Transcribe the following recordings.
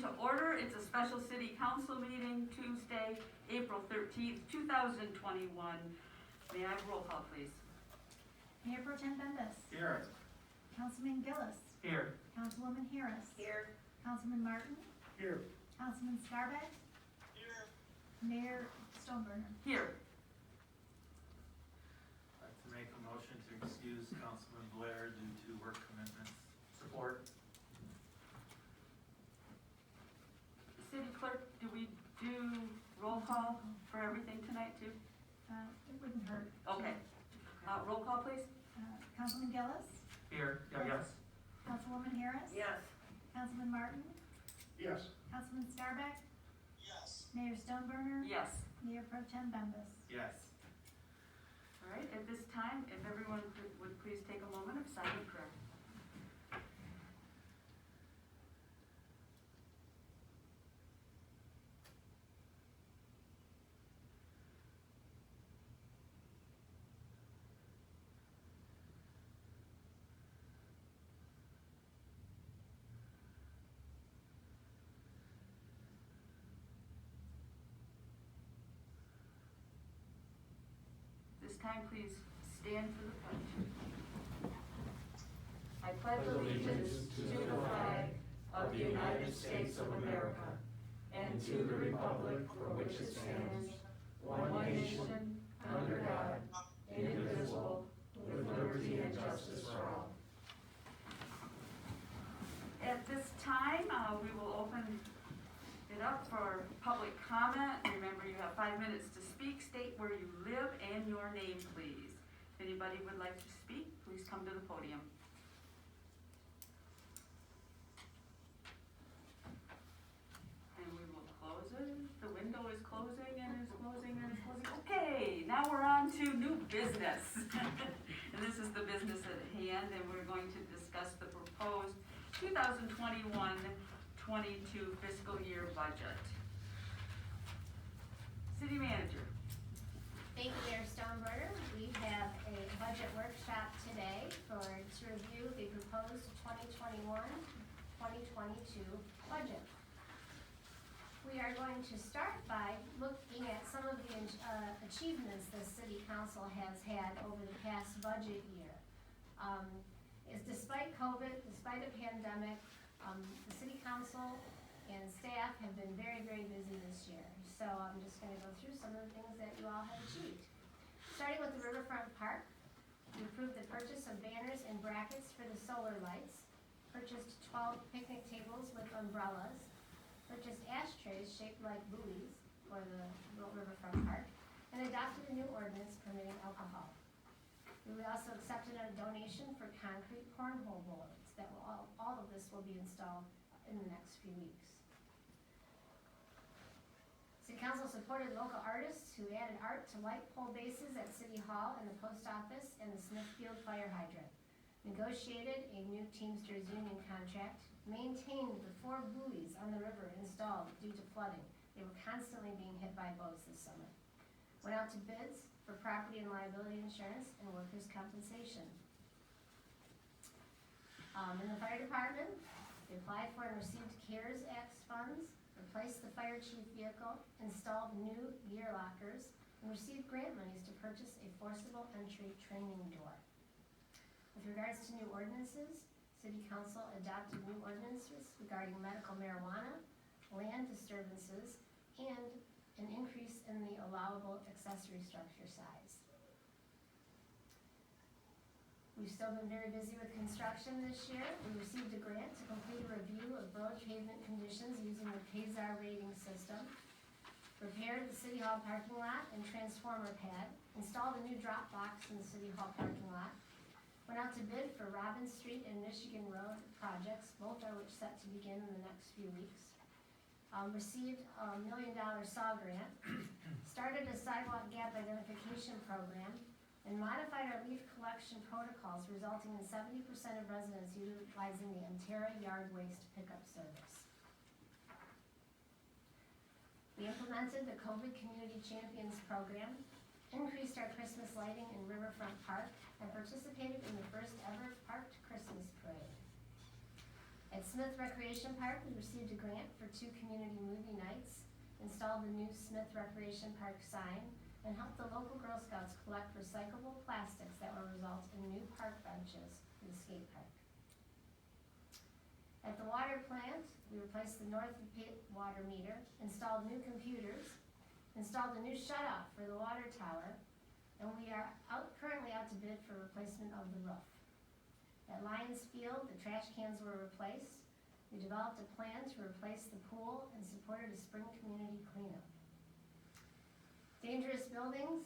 to order. It's a special city council meeting, Tuesday, April 13th, 2021. May I have roll call, please? Mayor Pro Tem Bembas. Here. Councilman Gillis. Here. Councilwoman Harris. Here. Councilman Martin. Here. Councilman Scarbeck. Here. Mayor Stoneburner. Here. I'd like to make a motion to excuse Councilman Blair due to work commitments. Support. City clerk, do we do roll call for everything tonight too? It wouldn't hurt. Okay. Roll call, please? Councilman Gillis. Here. Yes. Councilwoman Harris. Yes. Councilman Martin. Yes. Councilman Scarbeck. Yes. Mayor Stoneburner. Yes. Mayor Pro Tem Bembas. Yes. All right, at this time, if everyone would please take a moment of silent prayer. This time, please stand for the pledge. I pledge allegiance to the flag of the United States of America and to the republic for which it stands, one nation, under God, indivisible, with liberty and justice for all. At this time, we will open it up for public comment. Remember, you have 5 minutes to speak. State where you live and your name, please. If anybody would like to speak, please come to the podium. And we will close it. The window is closing and is closing and is closing. Okay, now we're on to new business. And this is the business at hand, and we're going to discuss the proposed 2021-22 fiscal year budget. City Manager. Thank you, Mayor Stoneburner. We have a budget workshop today to review the proposed 2021-2022 budget. We are going to start by looking at some of the achievements the City Council has had over the past budget year. Despite COVID, despite a pandemic, the City Council and staff have been very, very busy this year. So I'm just going to go through some of the things that you all have achieved. Starting with the Riverfront Park, we approved the purchase of banners and brackets for the solar lights, purchased 12 picnic tables with umbrellas, purchased ashtrays shaped like buoys for the Riverfront Park, and adopted a new ordinance permitting alcohol. We also accepted a donation for concrete cornhole boards that will all of this will be installed in the next few weeks. City Council supported local artists who added art to light pole bases at City Hall and the post office and the Smithfield fire hydrant. Negotiated a new Teamsters union contract. Maintained the 4 buoys on the river installed due to flooding. They were constantly being hit by boats this summer. Went out to bids for property and liability insurance and workers' compensation. In the fire department, they applied for and received CARES Act funds, replaced the fire chief vehicle, installed new gear lockers, and received grant monies to purchase a forcible entry training door. With regards to new ordinances, City Council adopted new ordinances regarding medical marijuana, land disturbances, and an increase in the allowable accessory structure size. We've still been very busy with construction this year. We received a grant to complete a review of road pavement conditions using the Payzar rating system, repaired the City Hall parking lot and transformer pad, installed a new drop box in the City Hall parking lot, went out to bid for Robbins Street and Michigan Road projects, both are which set to begin in the next few weeks. Received a $1 million SAW grant, started a sidewalk gap identification program, and modified our leaf collection protocols, resulting in 70% of residents utilizing the Antera yard waste pickup service. We implemented the COVID Community Champions program, increased our Christmas lighting in Riverfront Park, and participated in the first ever parked Christmas parade. At Smith Recreation Park, we received a grant for 2 community movie nights, installed the new Smith Recreation Park sign, and helped the local Girl Scouts collect recyclable plastics that will result in new park benches for the skate park. At the water plant, we replaced the north pit water meter, installed new computers, installed a new shutoff for the water tower, and we are currently out to bid for replacement of the roof. At Lions Field, the trash cans were replaced. We developed a plan to replace the pool and supported a spring community cleanup. Dangerous buildings.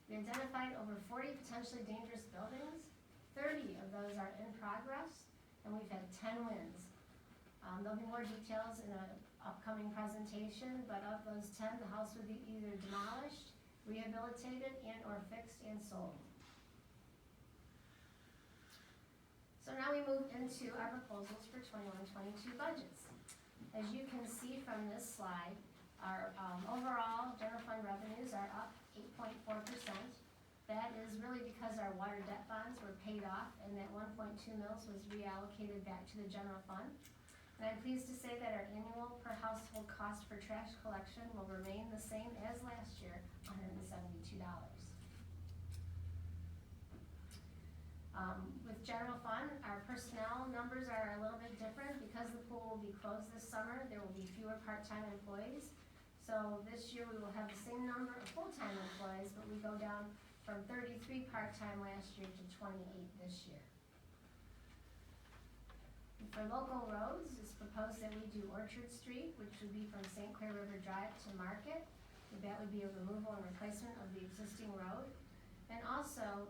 We identified over 40 potentially dangerous buildings. 30 of those are in progress, and we've had 10 wins. There'll be more details in an upcoming presentation, but of those 10, the house would be either demolished, rehabilitated, and or fixed and sold. So now we move into our proposals for 21-22 budgets. As you can see from this slide, our overall general fund revenues are up 8.4%. That is really because our water debt bonds were paid off and that 1.2 mils was reallocated back to the general fund. And I'm pleased to say that our annual per household cost for trash collection will remain the same as last year, $172. With general fund, our personnel numbers are a little bit different. Because the pool will be closed this summer, there will be fewer part-time employees. So this year we will have the same number of full-time employees, but we go down from 33 part-time last year to 28 this year. For local roads, it's proposed that we do Orchard Street, which would be from St. Clair River Drive to Market. That would be a removal and replacement of the existing road. And also,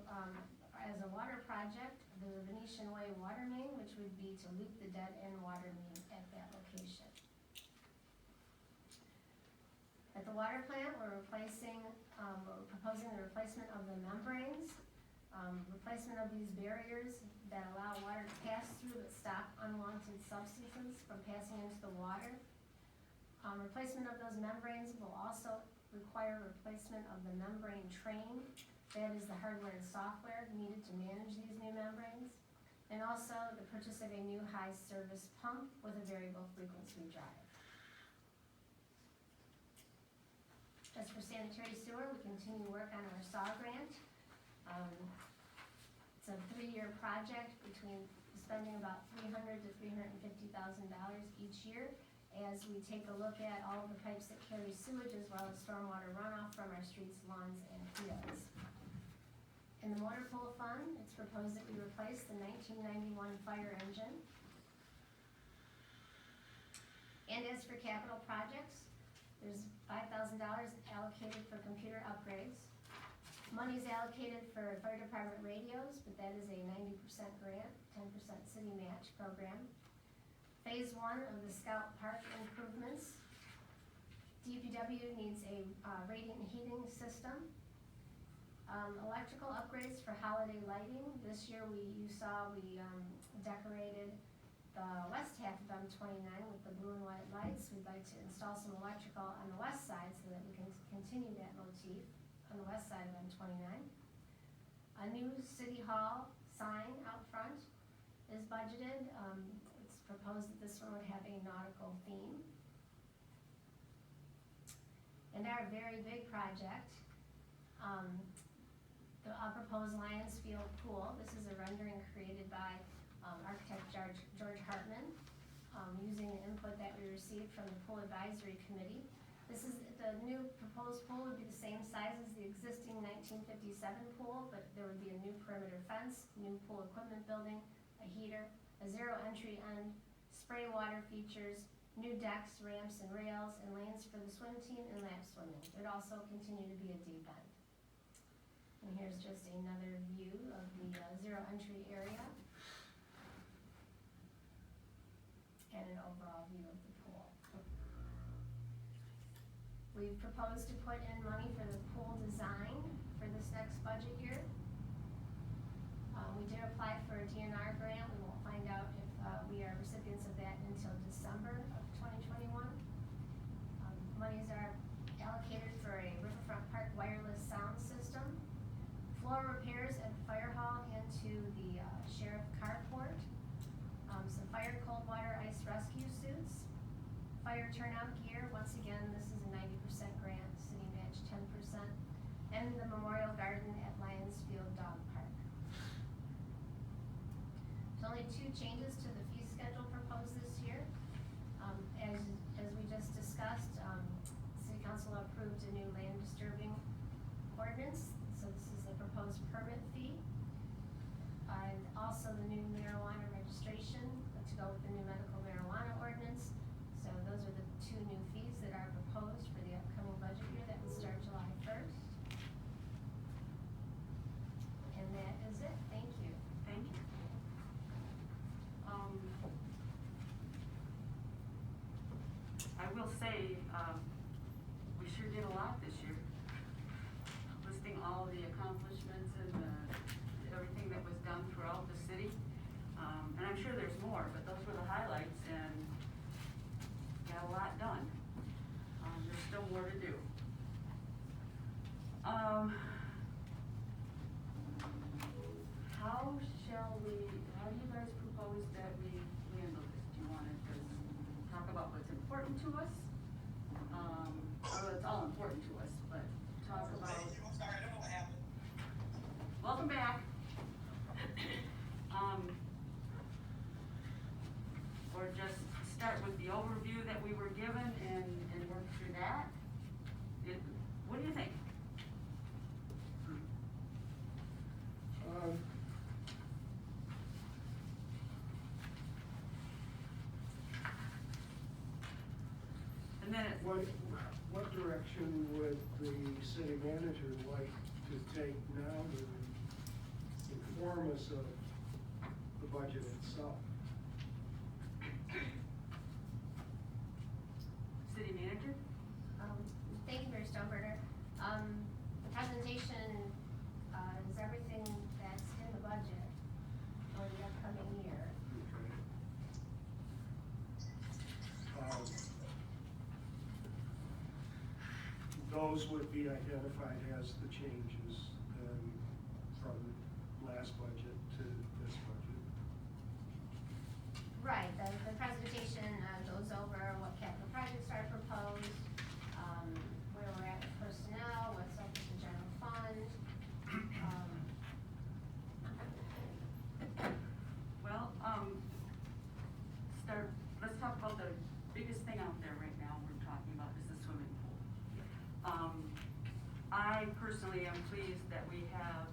as a water project, the Venetian Way water main, which would be to loop the dead end water main at that location. At the water plant, we're proposing the replacement of the membranes, replacement of these barriers that allow water to pass through but stop unwanted substances from passing into the water. Replacement of those membranes will also require replacement of the membrane train. That is the hardware and software needed to manage these new membranes. And also the purchase of a new high service pump with a variable frequency drive. As for sanitary sewer, we continue work on our SAW grant. It's a 3-year project between spending about $300,000 to $350,000 each year as we take a look at all of the pipes that carry sewage as well as stormwater runoff from our streets, lawns, and fields. In the motor pool fund, it's proposed that we replace the 1991 fire engine. And as for capital projects, there's $5,000 allocated for computer upgrades. Money is allocated for fire department radios, but that is a 90% grant, 10% city match program. Phase 1 of the Scout Park improvements. DPW needs a radiant heating system. Electrical upgrades for holiday lighting. This year we decorated the west half of M29 with the blue and white lights. We'd like to install some electrical on the west side so that we can continue that motif on the west side of M29. A new city hall sign out front is budgeted. It's proposed that this one would have a nautical theme. And our very big project, the proposed Lions Field pool. This is a rendering created by architect George Hartman, using the input that we received from the Pool Advisory Committee. The new proposed pool would be the same size as the existing 1957 pool, but there would be a new perimeter fence, new pool equipment building, a heater, a zero entry end, spray water features, new decks, ramps, and rails, and lanes for the swim team and lap swimming. There'd also continue to be a deep end. And here's just another view of the zero entry area and an overall view of the pool. We've proposed to put in money for the pool design for this next budget year. We did apply for a DNR grant. We won't find out if we are recipients of that until December of 2021. Monies are allocated for a Riverfront Park wireless sound system. Floor repairs at the fire hall and to the sheriff carport. Some fire code Fire turnout gear, once again, this is a 90% grant, city match 10%. And the Memorial Garden at Lions Field Dog Park. There's only 2 changes to the fee schedule proposed this year. As we just discussed, City Council approved a new land disturbing ordinance, so this is the proposed permit fee. And also the new marijuana registration to go with the new medical marijuana ordinance. So those are the 2 new fees that are proposed for the upcoming budget year that will start July 1st. And that is it, thank you. Thank you. I will say, we sure did a lot this year. Listing all the accomplishments and everything that was done throughout the city. And I'm sure there's more, but those were the highlights and got a lot done. There's still more to do. How do you guys propose that we handle this? Do you want to just talk about what's important to us? Well, it's all important to us, but talk about, I'm sorry, I don't know what happened. welcome back. Or just start with the overview that we were given and work through that? What do you think? And then it, What direction would the city manager like to take now to inform us of the budget itself? city manager? Thank you, Mayor Stoneburner. The presentation, is everything that's in the budget for the upcoming year. Okay. Those would be identified as the changes then from last budget to this budget. Right, the presentation goes over what capital projects are proposed, where we're at with personnel, what's up with the general fund. Well, let's talk about the biggest thing out there right now we're talking about is the swimming pool. I personally am pleased that we have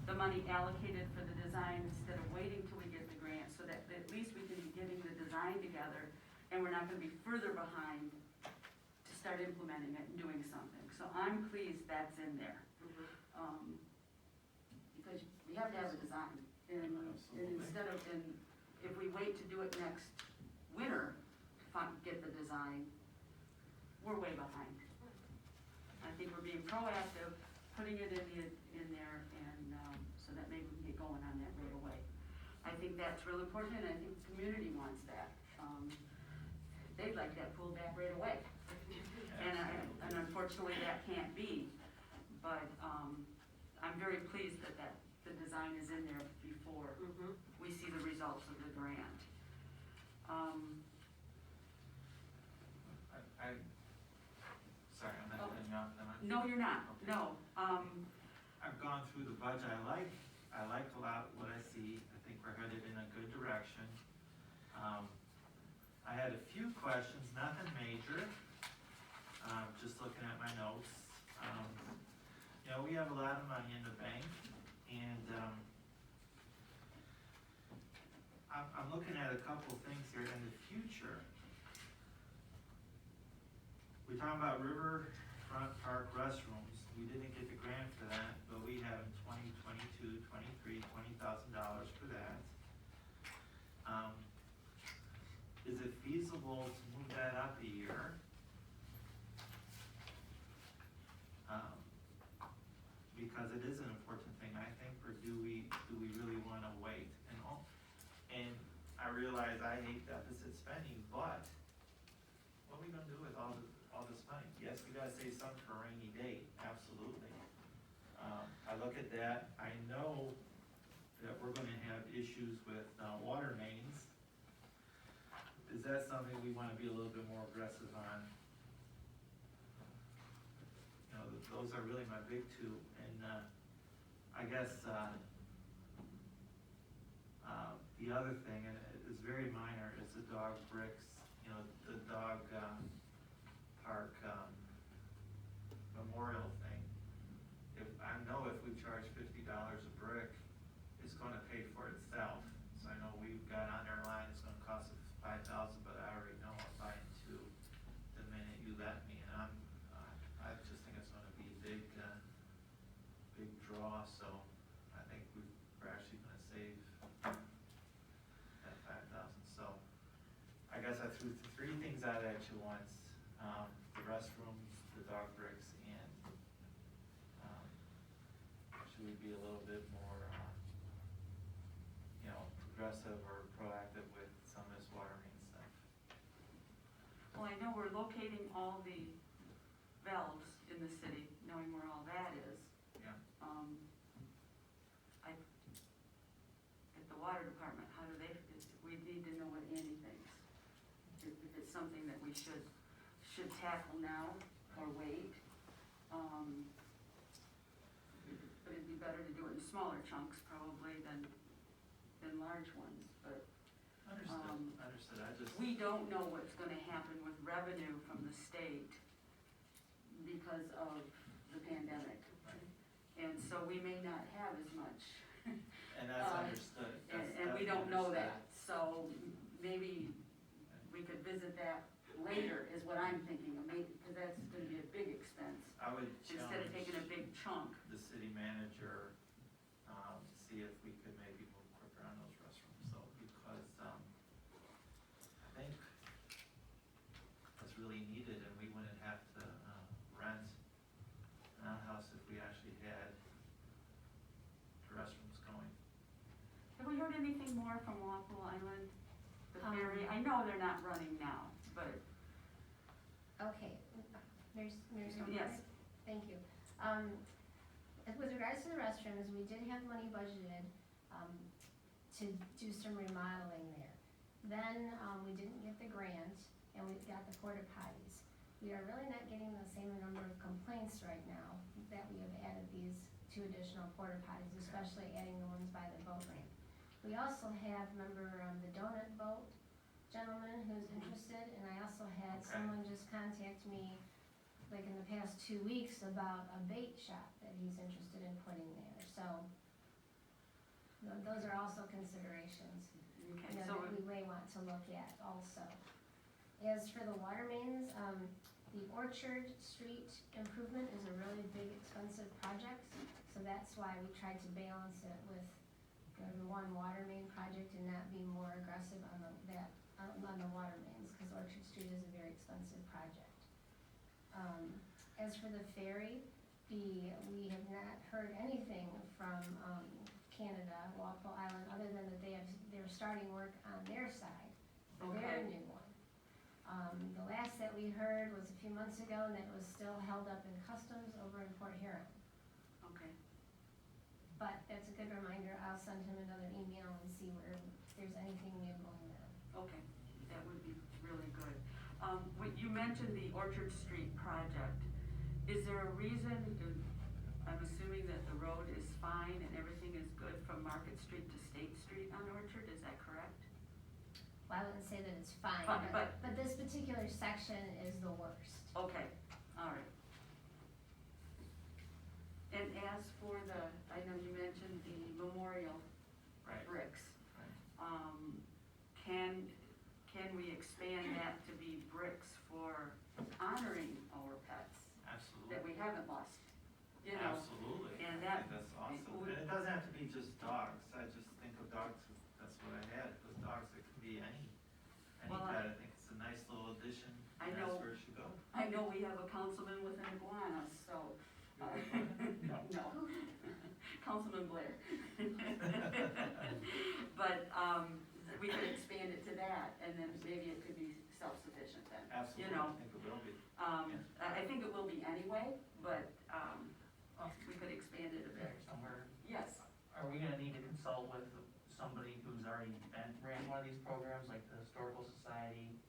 the money allocated for the design instead of waiting till we get the grant, so that at least we can be getting the design together and we're not gonna be further behind to start implementing it and doing something. So I'm pleased that's in there. Because we have to have a design, and instead of, if we wait to do it next winter to get the design, we're way behind. I think we're being proactive, putting it in there, and, so that maybe we can get going on that right away. I think that's real important, and I think the community wants that. They'd like that pool back right away. And unfortunately, that can't be, but, I'm very pleased that the design is in there before we see the results of the grant. Sorry, I'm not cutting you off, am I? No, you're not, Okay. no, I've gone through the budget, I like a lot what I see, I think we're headed in a good direction. I had a few questions, nothing major, just looking at my notes. You know, we have a lot of money in the bank, and, I'm looking at a couple things here in the future. We're talking about riverfront park restrooms. We didn't get the grant for that, but we have in 2022, 23, $20,000 for that. Is it feasible to move that up a year? Because it is an important thing, I think, or do we really wanna wait? And I realize I hate deficit spending, but what are we gonna do with all this money? Yes, we gotta save some for a rainy day, absolutely. I look at that, I know that we're gonna have issues with, water mains. Is is that something we wanna be a little bit more aggressive on? You know, those are really my big two, and, I guess, the other thing, and it is very minor, is the dog bricks, you know, the dog, park, memorial thing. I know if we charge $50 a brick, it's gonna pay for itself. So I know we've got on our line, it's gonna cost us $5,000, but I already know I'm buying two the minute you let me, and I just think it's gonna be a big draw, so I think we're actually gonna save that $5,000, so. I guess I threw three things out at you once, the restrooms, the dog bricks, and, should we be a little bit more, you know, progressive or proactive with some of this water main stuff? Well, I know we're locating all the valves in the city, knowing where all that is. Yeah. At the water department, how do they, we need to know what Andy thinks. If it's something that we should tackle now or wait. But it'd be better to do it in smaller chunks probably than large ones, but. Understood, I just. We don't know what's gonna happen with revenue from the state because of the pandemic. Right. And so we may not have as much. And that's understood. And we don't know that, so maybe we could visit that later is what I'm thinking, because that's gonna be a big expense. I would Instead of taking a challenge big chunk. the city manager, to see if we could maybe move quicker on those restrooms, though, because, I think that's really needed, and we wouldn't have to, rent an outhouse if we actually had the restrooms going. Have we heard anything more from Walpole Island, the Um, ferry? I know they're not running now, but Okay, Mayor's Yes. Thank you. With regards to the restrooms, we did have money budgeted, to do some remodeling there. Then, we didn't get the grant, and we got the porta potties. We are really not getting the same number of complaints right now that we have added these two additional porta potties, especially adding the ones by the boat ramp. We also have, remember, the donut boat gentleman who's interested, and I also had Okay. someone just contact me, like in the past 2 weeks, about a bait shop that he's interested in putting there, so those are also considerations, okay, you know, so that we may want to look at also. As for the water mains, the Orchard Street improvement is a really big, expensive project, so that's why we tried to balance it with, you know, the one water main project and not be more aggressive on the water mains, because Orchard Street is a very expensive project. As for the ferry, we have not heard anything from, Canada, Walpole Island, other than that they're starting work on their side, for their Okay. new one. The last that we heard was a few months ago, and it was still held up in customs over in Port Huron. okay. But that's a good reminder, I'll send him another email and see if there's anything new going on. Okay, that would be really good. You mentioned the Orchard Street project. Is there a reason, I'm assuming that the road is fine and everything is good from Market Street to State Street on Orchard, is that correct? Well, I wouldn't say that it's fine, Fine, but this particular section is the worst. Okay, all right. And as for I know you mentioned the memorial Right, bricks. right. Can we expand that to be bricks for honoring our pets Absolutely. that we haven't lost? You know, Absolutely. and I that- think that's awesome. would- And it doesn't have to be just dogs. I just think of dogs, that's what I had, with dogs. It can be any Well, pet. I think it's a nice little addition. I and know- that's where it should go. I know we have a councilman with an iguana, so. No, Councilman Blair. But, we could expand it to that, and then maybe it could be self-sufficient then. Absolutely, You know, I think it will be. I think it will be anyway, but, we could expand it a bit. There somewhere, Yes, are we gonna need to consult with somebody who's already ran one of these programs, like the Historical Society,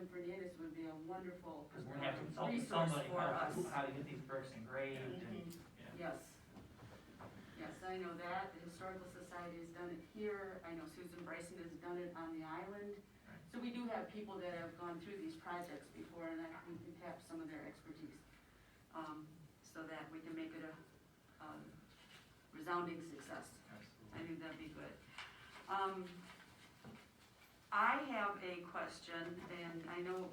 Councilman Fernandez would be a wonderful Cause we're gonna have to consult with resource somebody for us. how to get these bricks engraved and, Mhm. yeah. Yes. Yes, I know that. The Historical Society has done it here. I know Susan Bryson has done it on the island. Right. So we do have people that have gone through these projects before, and we can tap some of their expertise, so that we can make it a resounding success. I think that'd be good. I have a question, and I know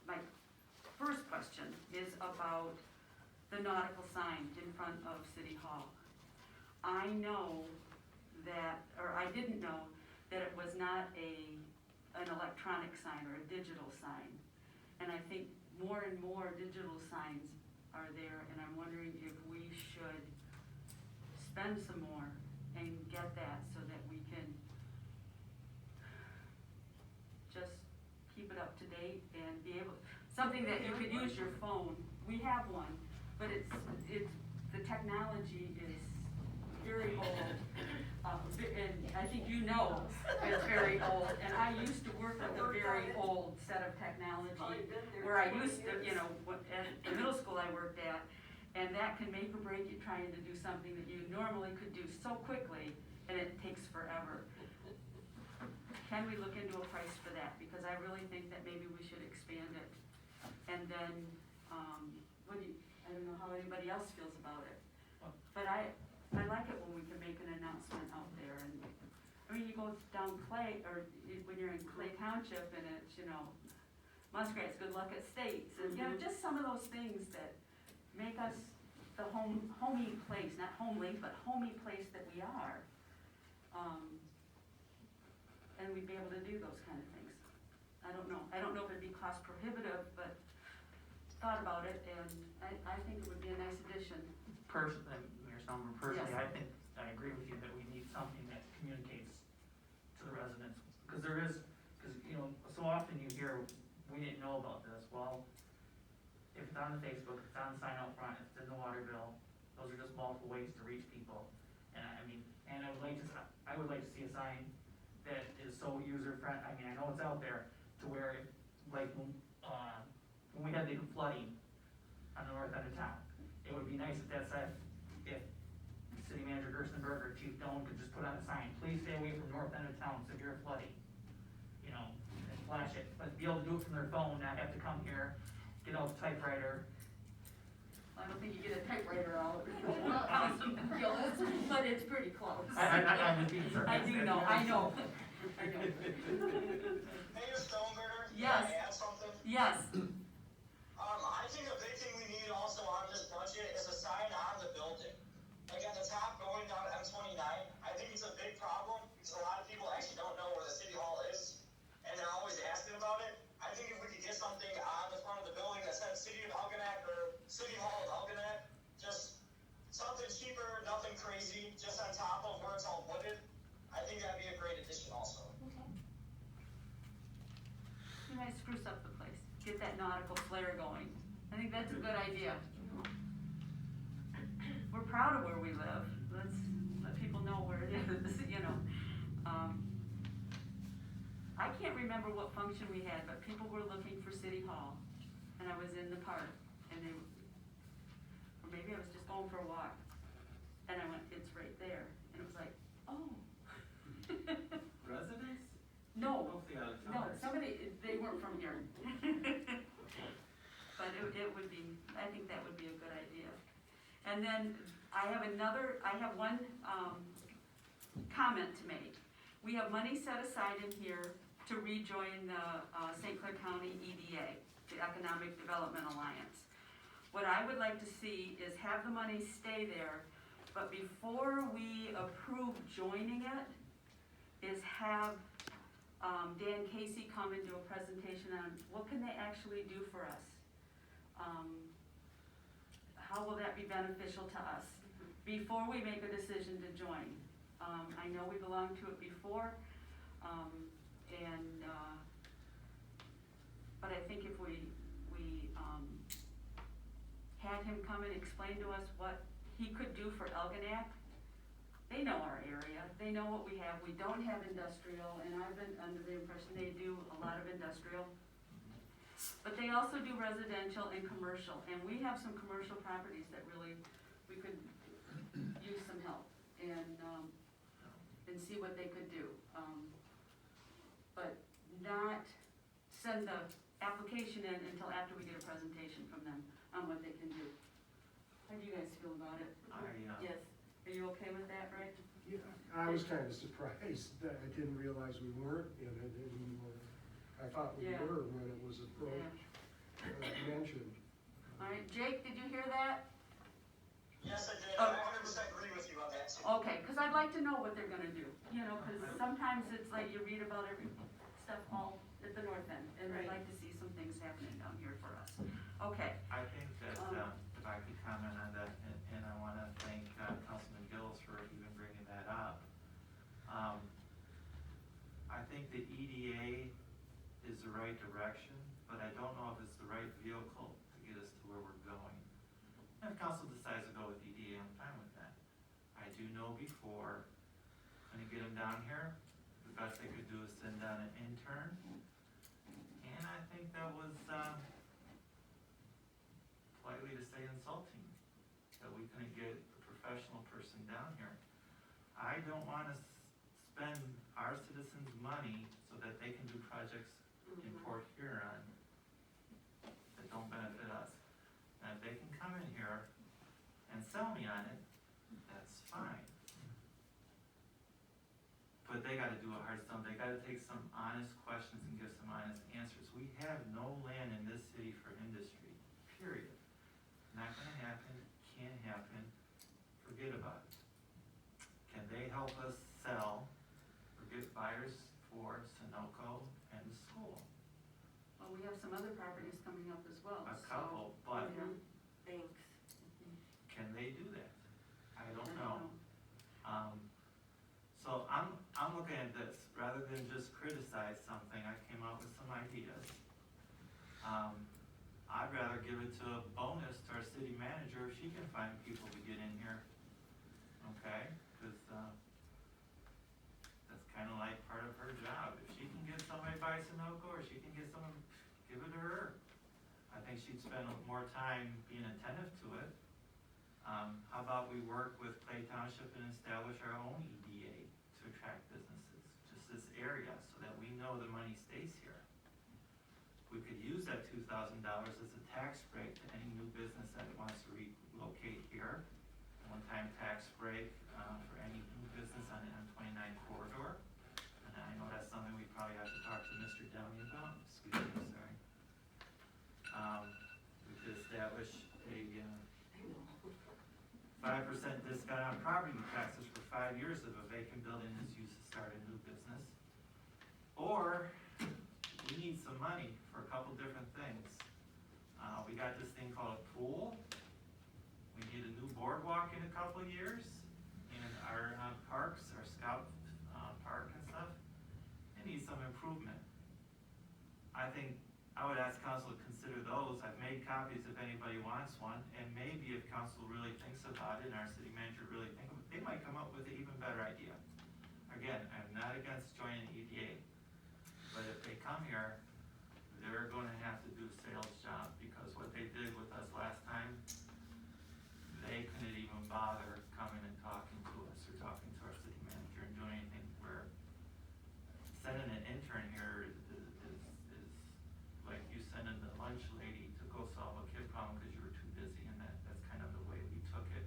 my first question is about the nautical sign in front of City Hall. I know that, or I didn't know that it was not an electronic sign or a digital sign. And I think more and more digital signs are there, and I'm wondering if we should spend some more and get that so that we can just keep it up to date and be able, something that you could use your phone. We have one, but it's, the technology is very old. And I think you know it's very old, and I used to work with a very old set of technology where I used to, at the middle school I worked at, and that can make or break you trying to do something that you normally could do so quickly, and it takes forever. Can we look into a price for that? Because I really think that maybe we should expand it. And then, I don't know how anybody else feels about it, but I like it when we can make an announcement out there. And I mean, you go down Clay, or when you're in Clay Township, and it's, Muskrats, good luck at States, and, just some of those things that make us the homey place, not homely, but homey place that we are. And we'd be able to do those kind of things. I don't know if it'd be cost prohibitive, but thought about it, and I think it would be a nice addition. Personally, Mayor Stomber, personally, Yes. I agree with you that we need something that communicates to the residents. Because so often you hear, we didn't know about this. Well, if it's on the Facebook, if it's on the sign out front, if it's in the water bill, those are just multiple ways to reach people. And I would like to see a sign that is so user-friendly. I mean, I know it's out there to where, when we had the flooding on the north end of town, it would be nice if that said, if City Manager Gerstenberg or Chief Doan could just put on a sign, please stay away from north end of town, severe flooding, and flash it, but be able to do it from their phone, not have to come here, get out the typewriter. I don't think you get a typewriter out, but it's pretty close. I'm just being I sarcastic. do know, I know. Mayor Stoneberger, Yes. can I add something? Yes, I think a big thing we need also on this budget is a sign on the building. Like at the top going down M29, I think it's a big problem because a lot of people actually don't know where the city hall is, and they're always asking about it. I think if we could get something on the front of the building that says City of Algonac or City Hall of Algonac, just something cheaper, nothing crazy, just on top of where it's all wooded, I think that'd be a great addition also. Okay. you might spruce up the place, get that nautical flair going. I think that's a good idea. We're proud of where we live. Let's let people know where it is, I can't remember what function we had, but people were looking for City Hall, and I was in the park, and or maybe I was just going for a walk, and I went, it's right there, and it was like, oh. Residents? No, Mostly out of no, town. they weren't from here. But it would be, I think that would be a good idea. And then I have one comment to make. We have money set aside in here to rejoin the St. Clair County EDA, the Economic Development Alliance. What I would like to see is have the money stay there, but before we approve joining it, is have Dan Casey come and do a presentation on what can they actually do for us? How will that be beneficial to us before we make a decision to join? I know we belonged to it before, but I think if we had him come and explain to us what he could do for Algonac, they know our area, they know what we have. We don't have industrial, and I've been under the impression they do a lot of industrial. But they also do residential and commercial, and we have some commercial properties that really, we could use some help and see what they could do. But not send the application in until after we get a presentation from them on what they can do. How do you guys feel about it? Yes, are you okay with that, Rick? Yeah, I was kind of surprised that I didn't realize we weren't in it anymore. I thought we Yeah. were when it was approached, mentioned. All right, Jake, did you hear that? Yes, I did. Oh. I 100% agree with you on that too. Okay, because I'd like to know what they're gonna do, you know, because sometimes it's like you read about every stuff all at the north end, and I'd like to see some things happening down here for us. Okay, I think that, if I could comment on that, and I wanna thank Councilman Gills for even bringing that up. I think the EDA is the right direction, but I don't know if it's the right vehicle to get us to where we're going. And if council decides to go with EDA, I'm fine with that. I do know before, when you get them down here, the best they could do is send down an intern. And I think that was, politely to say insulting, that we couldn't get a professional person down here. I don't wanna spend our citizens' money so that they can do projects in Port Huron that don't benefit us. And if they can come in here and sell me on it, that's fine. But they gotta do a hard sell, they gotta take some honest questions and give some honest answers. We have no land in this city for industry, period. Not gonna happen, can't happen, forget about it. Can they help us sell or get buyers for Sunoco and the school? well, we have some other properties coming up as well, A so. couple, but Yeah. Thanks. can they do that? I don't know. So I'm looking at this, rather than just criticize something, I came up with some ideas. I'd rather give it to a bonus to our city manager if she can find people to get in here, okay? Cause, that's kinda like part of her job, if she can get somebody by Sunoco, or she can get someone, give it to her. I think she'd spend more time being attentive to it. How about we work with Clay Township and establish our own EDA to attract businesses, just this area, so that we know the money stays here. We could use that $2,000 as a tax break to any new business that wants to relocate here. One-time tax break, for any new business on the M29 corridor. And I know that's something we probably have to talk to Mr. Downey about, excuse me, sorry. We could establish a, 5% discount on property taxes for 5 years if a vacant building is used to start a new business. Or, we need some money for a couple different things. We got this thing called a pool. We need a new boardwalk in a couple of years. And our parks, our scout park and stuff, it needs some improvement. I think I would ask council to consider those. I've made copies if anybody wants one, and maybe if council really thinks about it and our city manager really thinks, they might come up with an even better idea. Again, I'm not against joining EDA, but if they come here, they're gonna have to do a sales job, because what they did with us last time, they couldn't even bother coming and talking to us or talking to our city manager and doing anything. Where sending an intern here is like you sending the lunch lady to go solve a kid problem because you were too busy, and that's kind of the way we took it.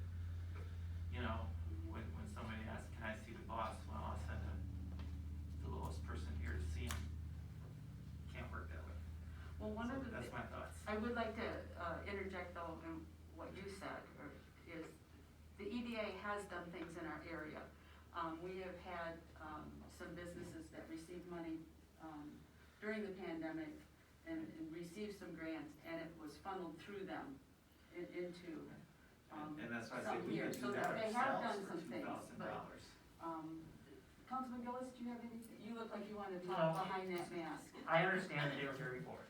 You know, when somebody asks, can I see the boss? Well, I'll send the lowest person here to see him. Can't work that way. Well, one of the. That's my thoughts. I would like to interject though in what you said, is the EDA has done things in our area. We have had some businesses that received money during the pandemic and received some grants, and it was funneled through them into And that's why I say some we here. could So do that they have ourselves done for some things, but $2,000. Councilman Gillis, do you have anything? You look like you want to No. talk behind that mask. I understand that they were here before.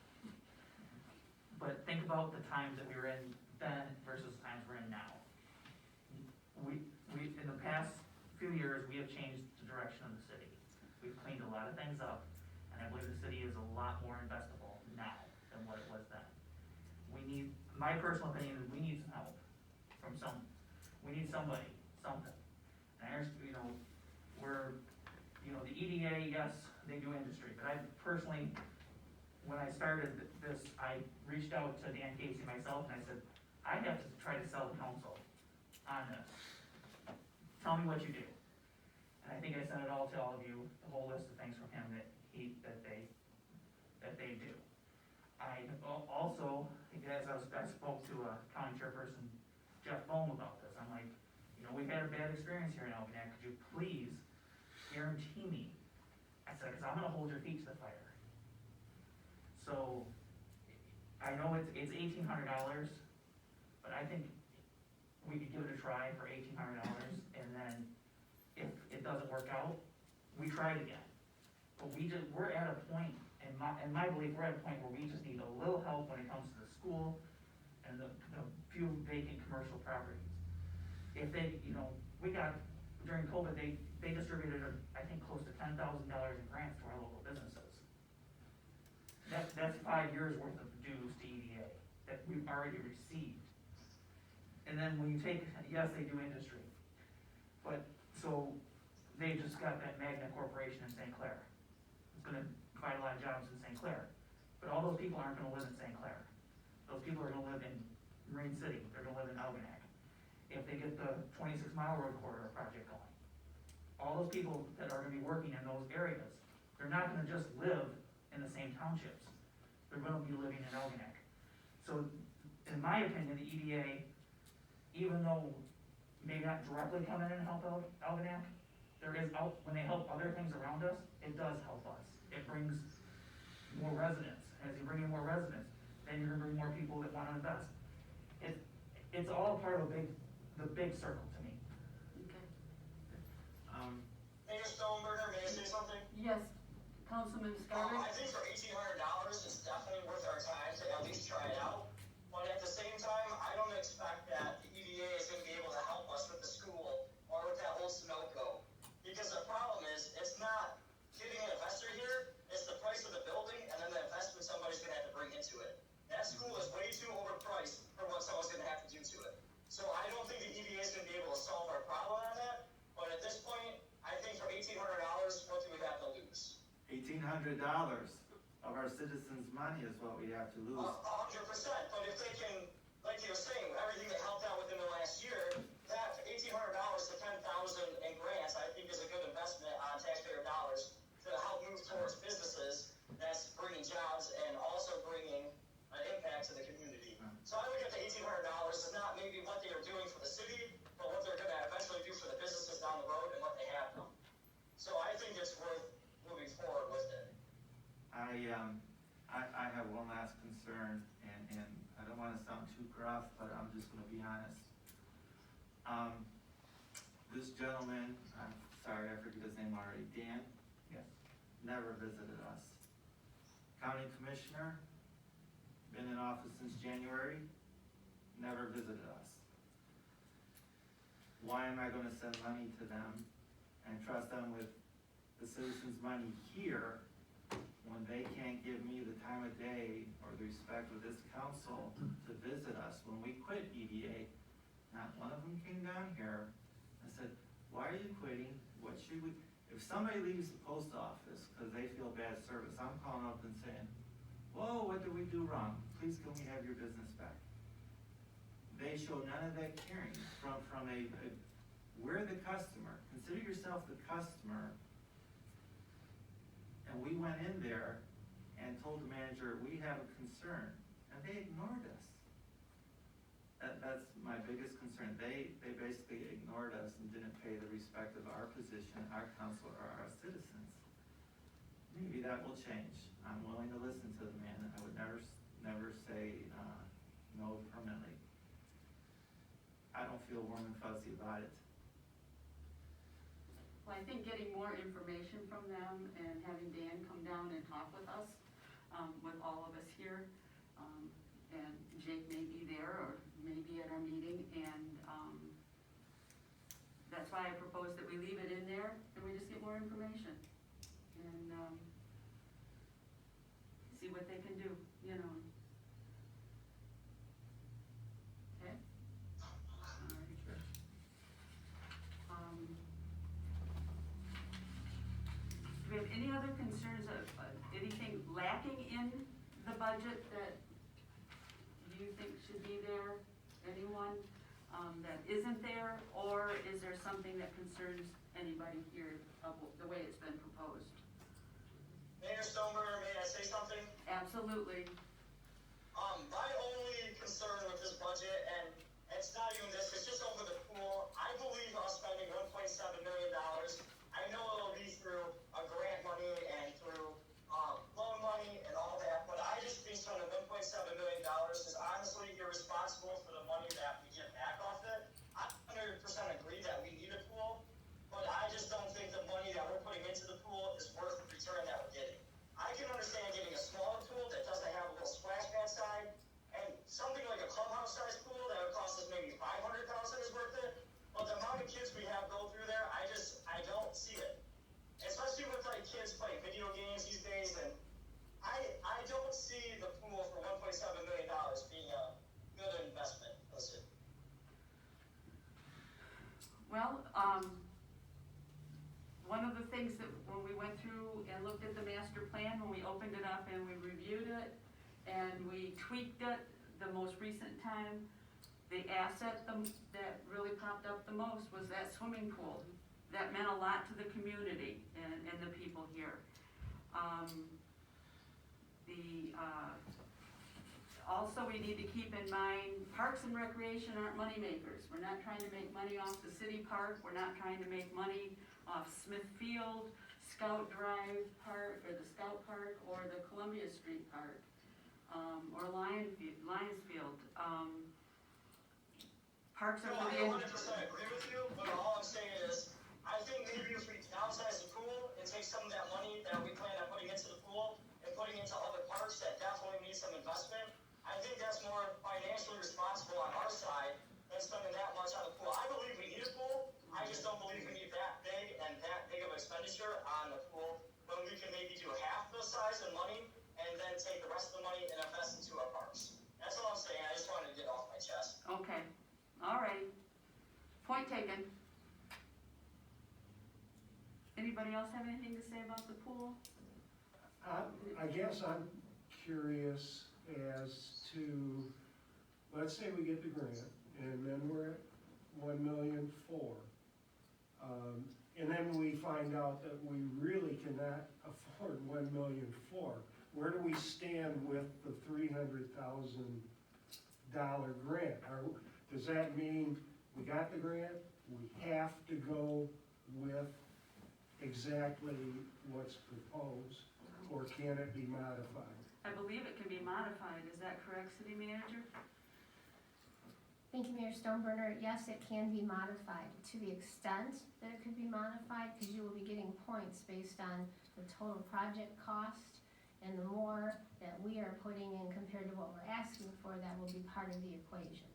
But think about the times that we were in then versus the times we're in now. We, in the past few years, we have changed the direction of the city. We've cleaned a lot of things up, and I believe the city is a lot more investable now than what it was then. We need, my personal opinion is we need some help from we need somebody, something. And I understand, you know, the EDA, yes, they do industry, but I personally, when I started this, I reached out to Dan Casey myself, and I said, I have to try to sell the council on this. Tell me what you do. And I think I sent it all to all of you, the whole list of things from him that they do. I also, as I spoke to county chairperson Jeff Bohm about this, I'm like, you know, we've had a bad experience here in Algonac, could you please guarantee me? I said, cause I'm gonna hold your feet to the fire. So, I know it's $1,800, but I think we could give it a try for $1,800, and then if it doesn't work out, we try it again. But we're at a point, in my belief, we're at a point where we just need a little help when it comes to the school and the few vacant commercial properties. If they, you know, we got, during COVID, they distributed, I think, close to $10,000 in grants to our local businesses. That's 5 years worth of dues to EDA that we've already received. And then when you take, yes, they do industry, but, so, they just got that Magna Corporation in St. Clair. It's gonna provide a lot of jobs in St. Clair, but all those people aren't gonna live in St. Clair. Those people are gonna live in Marine City, they're gonna live in Algonac. If they get the 26-mile road corridor project going, all those people that are gonna be working in those areas, they're not gonna just live in the same townships. They're gonna be living in Algonac. So, in my opinion, the EDA, even though may not directly come in and help out Algonac, when they help other things around us, it does help us. It brings more residents. As you bring in more residents, then you're gonna bring more people that wanna invest. It's all part of the big circle to me. Okay. Mayor Stoneberger, may I say something? Yes, Councilman Scarlett? I think for $1,800, it's definitely worth our time to at least try it out. But at the same time, I don't expect that the EDA is gonna be able to help us with the school or with that old Sunoco. Because the problem is, it's not getting an investor here, it's the price of the building and then the investment somebody's gonna have to bring into it. That school is way too overpriced for what someone's gonna have to do to it. So I don't think the EDA is gonna be able to solve our problem on that, but at this point, I think for $1,800, what do we have to lose? $1,800 of our citizens' money is what we have to lose. 100%, but if they can, like you were saying, everything that helped out within the last year, that $1,800 to $10,000 in grants, I think is a good investment on taxpayer dollars to help move towards businesses that's bringing jobs and also bringing an impact to the community. So I look at the $1,800 as not maybe what they are doing for the city, but what they're gonna eventually do for the businesses down the road and what they have done. So I think it's worth moving forward with it. I have one last concern, and I don't wanna sound too gruff, but I'm just gonna be honest. This gentleman, I'm sorry, I forget his name already, Dan? Yes. Never visited us. County Commissioner, been in office since January, never visited us. Why am I gonna send money to them and trust them with the citizens' money here when they can't give me the time of day or the respect of this council to visit us? When we quit EDA, not one of them came down here and said, why are you quitting? What should we, if somebody leaves the post office because they feel bad service, I'm calling up and saying, whoa, what did we do wrong? Please can we have your business back? They show none of that caring we're the customer. Consider yourself the customer. And we went in there and told the manager, we have a concern, and they ignored us. That's my biggest concern. They basically ignored us and didn't pay the respect of our position, our council, or our citizens. Maybe that will change. I'm willing to listen to the man. I would never say no permanently. I don't feel warm and fuzzy about it. Well, I think getting more information from them and having Dan come down and talk with us, with all of us here, and Jake may be there or may be at our meeting, and That's why I propose that we leave it in there and we just get more information. And, see what they can do, you know. Okay? Alright. Do we have any other concerns of, anything lacking in the budget that you think should be there? Anyone, that isn't there, or is there something that concerns anybody here of the way it's been proposed? Mayor Stoneberger, may I say something? Absolutely. My only concern with this budget, and it's not even this, it's just over the pool. I believe us spending $1.7 million. I know it'll be through a grant money and through loan money and all that, but I just think spending $1.7 million is honestly irresponsible for the money that we get back off it. I 100% agree that we need a pool, but I just don't think the money that we're putting into the pool is worth the return that we're getting. I can understand getting a smaller pool that doesn't have a little splash pad side, and something like a clubhouse size pool that would cost us maybe $500,000 is worth it. But the amount of kids we have go through there, I don't see it. Especially with like kids playing video games these days, and I don't see the pool for $1.7 million being a good investment. Listen. Well, one of the things that when we went through and looked at the master plan, when we opened it up and we reviewed it and we tweaked it, the most recent time, the asset that really popped up the most was that swimming pool. That meant a lot to the community and the people here. Also, we need to keep in mind, parks and recreation aren't money makers. We're not trying to make money off the city park. We're not trying to make money off Smith Field, Scout Drive Park, or the Scout Park, or the Columbia Street Park, or Lions Field. Parks are No, I really. 100% agree with you, but all I'm saying is, I think maybe if we downsize the pool and take some of that money that we plan on putting into the pool and putting into other parks that definitely need some investment, I think that's more financially responsible on our side than spending that much on the pool. I believe we need a pool. I just don't believe we need that big of expenditure on the pool when we can maybe do half the size of money and then take the rest of the money and invest into our parks. That's all I'm saying. I just wanted to get off my chest. Okay, all right. Point taken. Anybody else have anything to say about the pool? I guess I'm curious as to, let's say we get the grant, and then we're at $1.4 million. And then we find out that we really cannot afford $1.4 million. Where do we stand with the $300,000 grant? Does that mean we got the grant, we have to go with exactly what's proposed, or can it be modified? I believe it can be modified. Is that correct, City Manager? Thank you, Mayor Stoneburner. Yes, it can be modified to the extent that it could be modified, because you will be getting points based on the total project cost, and the more that we are putting in compared to what we're asking for, that will be part of the equation.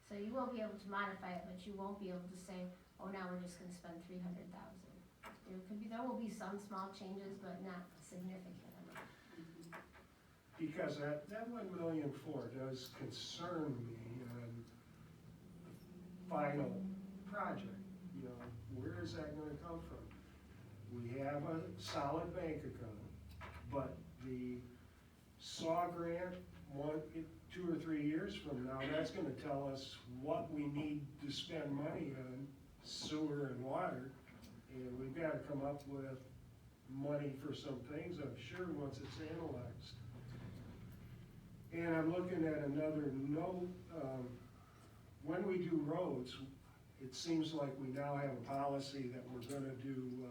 So you will be able to modify it, but you won't be able to say, oh, now we're just gonna spend $300,000. There will be some small changes, but not significant enough. Because that $1.4 million does concern me on the final project. You know, where is that gonna come from? We have a solid bank account, but the SAW grant, 2 or 3 years from now, that's gonna tell us what we need to spend money on, sewer and water, and we've gotta come up with money for some things, I'm sure, once it's analyzed. And I'm looking at another note, when we do roads, it seems like we now have a policy that we're gonna do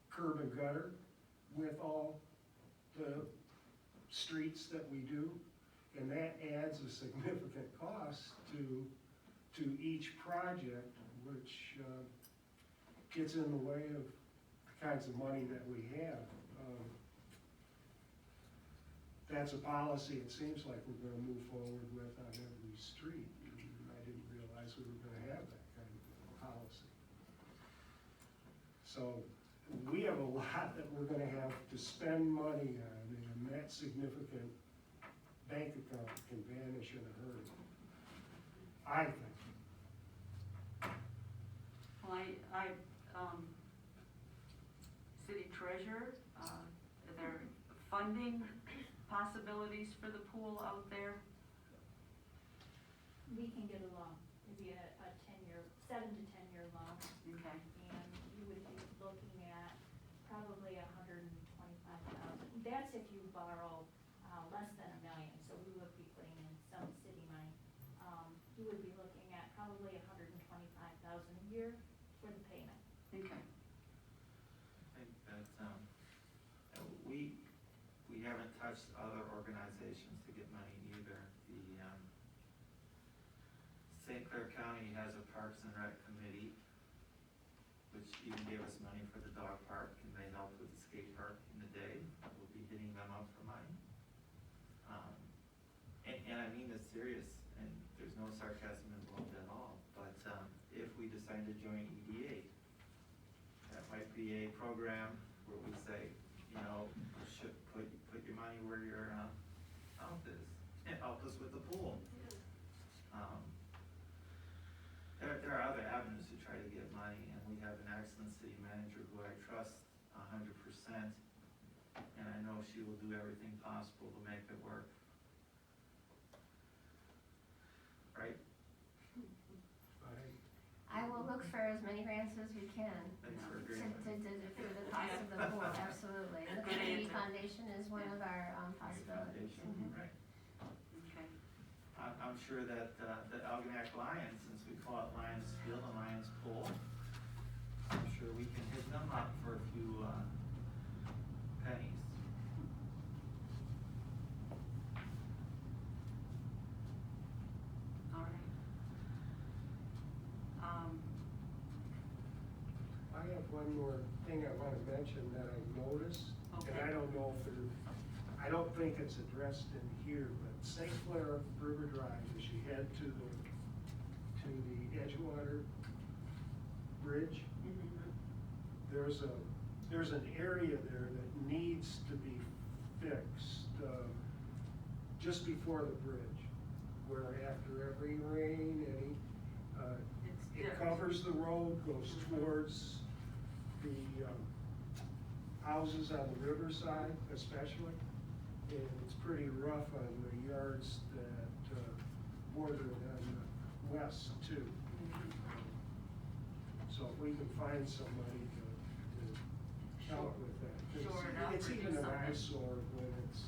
curb and gutter with all the streets that we do, and that adds a significant cost to each project, which gets in the way of the kinds of money that we have. That's a policy it seems like we're gonna move forward with on every street. I didn't realize we were gonna have that kind of policy. So we have a lot that we're gonna have to spend money on, and that significant bank account can vanish in a hurry. I think. Well, city treasurer, are there funding possibilities for the pool out there? We can get a loan, it'd be a 10-year, 7 to 10-year loan, Okay, and you would be looking at probably $125,000. That's if you borrow, less than $1 million, so we would be putting in some city money. You would be looking at probably $125,000 a year for the payment. okay. I think that, we haven't touched other organizations to get money either. The, St. Clair County has a Parks and Rec committee, which even gave us money for the dog park, and they helped with the skate park in the day. We'll be hitting them up for money. And I mean this serious, and there's no sarcasm involved at all, but, if we decide to join EDA, that might be a program where we say, you know, you should put your money where your, mouth is, and help us with the pool. There are other avenues to try to get money, and we have an excellent city manager who I trust 100%, and I know she will do everything possible to make it work. Right? I will look for as many grants as we can. Thanks for To, agreeing with me. for the cost of the pool, absolutely. The Good Community answer. Foundation is one of our possibilities. Foundation, Mhm. right. Okay. I'm sure that, the Algonac Lions, since we call it Lions Field and Lions Pool, I'm sure we can hit them up for a few, pennies. All right. I have one more thing I wanna mention that I noticed, and Okay. I don't know if I don't think it's addressed in here, but St. Clair River Drive, as you head to the Edgewater Bridge, there's an area there that needs to be fixed, just before the bridge, where after every rain, It's it dipped. covers the road, goes towards the, houses on the riverside especially, and it's pretty rough on the yards that, border it on the west too. So if we can find somebody to help with that. 'Cause Shore it up it's or do even an something. eyesore when it's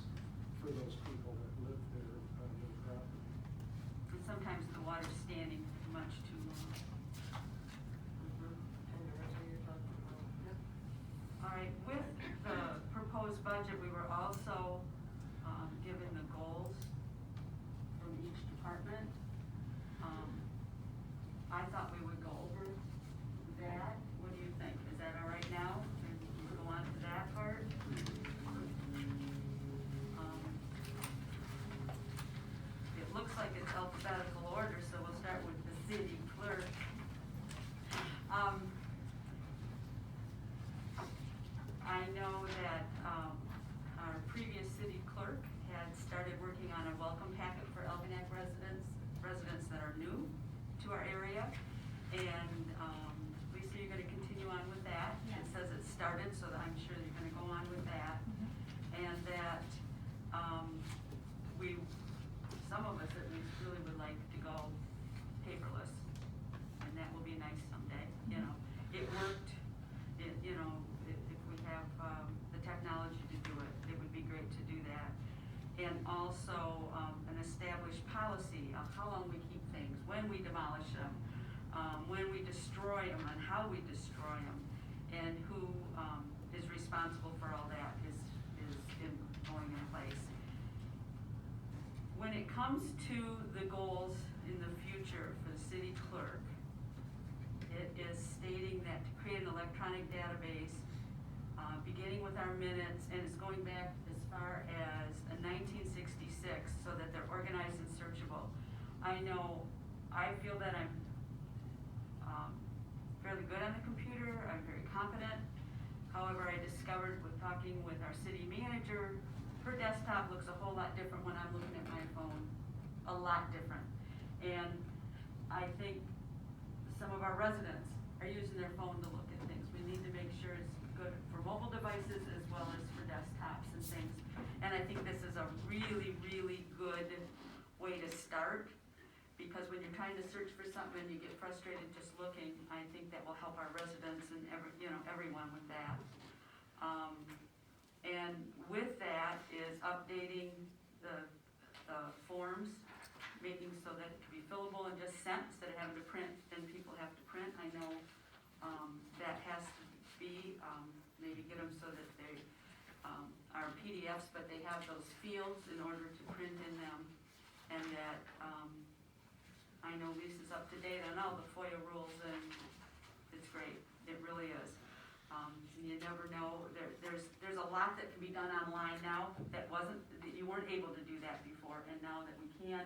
for those people that live there on the property. And sometimes the water's standing much too long. All right, with the proposed budget, we were also, given the goals from each department. I thought we would go over that. What do you think? Is that all right now? And we'll go on to that part? It looks like it's alphabetical order, so we'll start with the city clerk. I know that, our previous city clerk had started working on a welcome packet for Algonac residents that are new to our area. And, Lisa, you're gonna continue on with that? Yes. It says it started, so that I'm sure you're gonna go on with that. And that, some of us at least really would like to go paperless. And that will be nice someday, you know. It worked, you know, if we have, the technology to do it, it would be great to do that. And also, an established policy of how long we keep things, when we demolish them, when we destroy them, and how we destroy them, and who, is responsible for all that is going in place. When it comes to the goals in the future for the city clerk, it is stating that to create an electronic database, beginning with our minutes, and it's going back as far as 1966, so that they're organized and searchable. I feel that I'm fairly good on the computer, I'm very competent, However, I discovered with talking with our city manager, her desktop looks a whole lot different when I'm looking at my phone, a lot different. And I think some of our residents are using their phone to look at things. We need to make sure it's good for mobile devices as well as for desktops and things. And I think this is a really, really good way to start, because when you're trying to search for something and you get frustrated just looking, I think that will help our residents and everyone with that. And with that is updating the forms, making so that it can be fillable and just sent instead of having to print, and people have to print. I know that has to be, maybe get them so that they are PDFs, but they have those fields in order to print in them. And that, I know Lisa's up to date on all the FOIA rules, and it's great, it really is. You never know, there's a lot that can be done online now that you weren't able to do that before, and now that we can,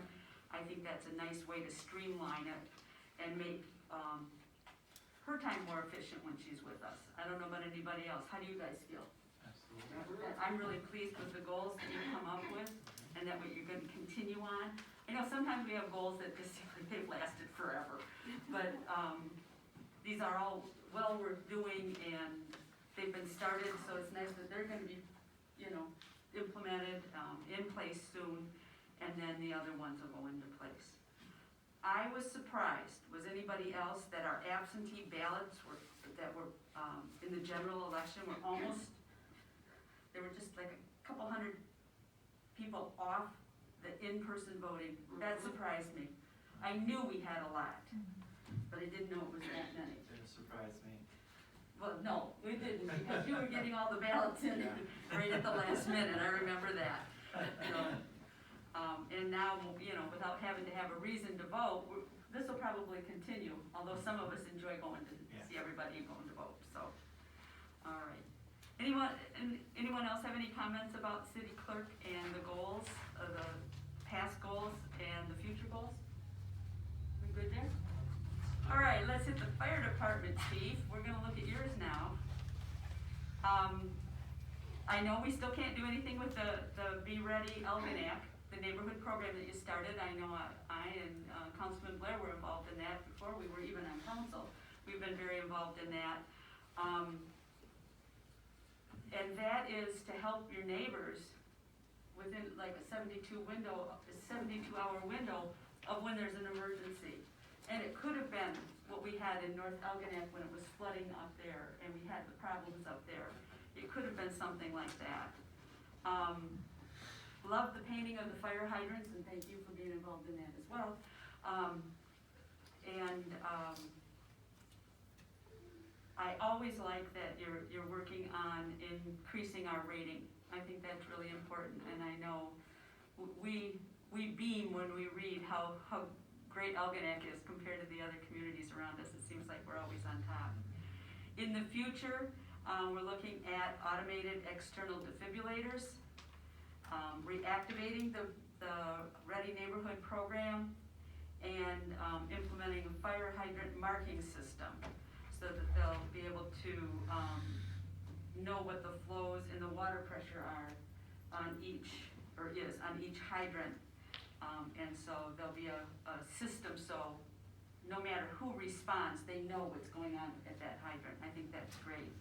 I think that's a nice way to streamline it and make, her time more efficient when she's with us. I don't know about anybody else, how do you guys feel? Absolutely. I'm really pleased with the goals that you've come up with, and that what you're gonna continue on. I know sometimes we have goals that just seem like they've lasted forever, but, these are all well worth doing, and they've been started, so it's nice that they're gonna be, implemented, in place soon, and then the other ones will go into place. I was surprised, was anybody else, that our absentee ballots that were in the general election were almost, there were just like a couple hundred people off the in-person voting. That surprised me. I knew we had a lot, but I didn't know it was that many. Didn't surprise me. Well, no, we didn't, because you were getting all the ballots in right at the last minute, I remember that. So, and now, without having to have a reason to vote, this will probably continue, although some of us enjoy going to see everybody going to vote, so. All right. Anyone else have any comments about city clerk and the goals, the past goals and the future goals? We good there? All right, let's hit the fire department, chief. We're gonna look at yours now. I know we still can't do anything with the Be Ready Algonac, the neighborhood program that you started. I know I and Councilman Blair were involved in that before we were even on council. We've been very involved in that. And that is to help your neighbors within like a 72-hour window of when there's an emergency. And it could have been what we had in North Algonac when it was flooding up there and we had the problems up there. It could have been something like that. Love the painting of the fire hydrants, and thank you for being involved in that as well. I always like that you're working on increasing our rating. I think that's really important, and I know we beam when we read how great Algonac is compared to the other communities around us. It seems like we're always on top. In the future, we're looking at automated external defibrillators, reactivating the Ready Neighborhood program, and implementing a fire hydrant marking system so that they'll be able to know what the flows and the water pressure are on each hydrant. And so there'll be a system, so no matter who responds, they know what's going on at that hydrant. I think that's great.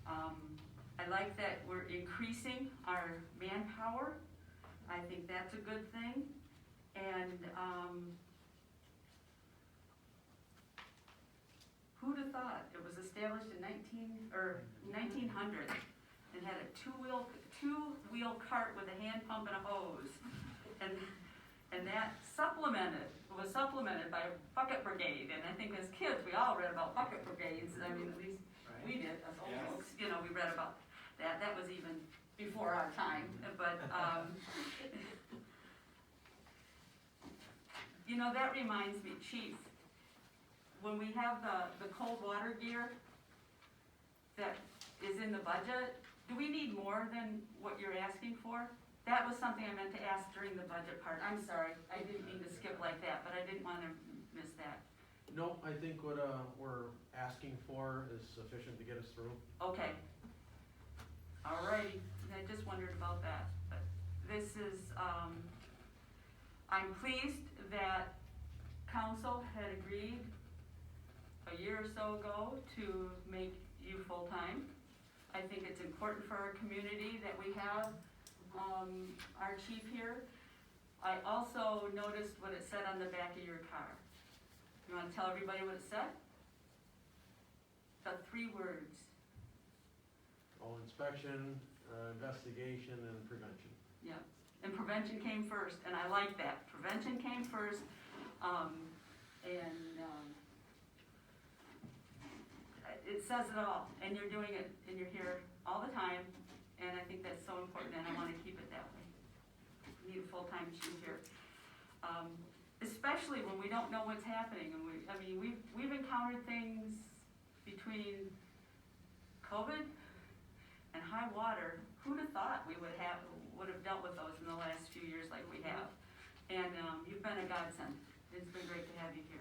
I like that we're increasing our manpower. I think that's a good thing. And who'd have thought? It was established in 1900 and had a two-wheel cart with a hand pump and a hose. And that was supplemented by a bucket brigade. And I think as kids, we all read about bucket brigades. I mean, at least we did, as old folks, we read about that. That was even before our time. But, that reminds me, Chief, when we have the cold water gear that is in the budget, do we need more than what you're asking for? That was something I meant to ask during the budget part. I'm sorry, I didn't mean to skip like that, but I didn't want to miss that. No, I think what, we're asking for is sufficient to get us through. Okay. Alrighty, I just wondered about that, but this is, I'm pleased that council had agreed a year or so ago to make you full-time. I think it's important for our community that we have, our chief here. I also noticed what it said on the back of your car. You wanna tell everybody what it said? The 3 words. All inspection, investigation, and prevention. Yeah, and prevention came first, and I like that. Prevention came first, it says it all, and you're doing it, and you're here all the time, and I think that's so important, and I wanna keep it that way. We need a full-time chief here. Especially when we don't know what's happening, and we've encountered things between COVID and high water. Who'd have thought we would have dealt with those in the last few years like we have? And, you've been a godsend. It's been great to have you here.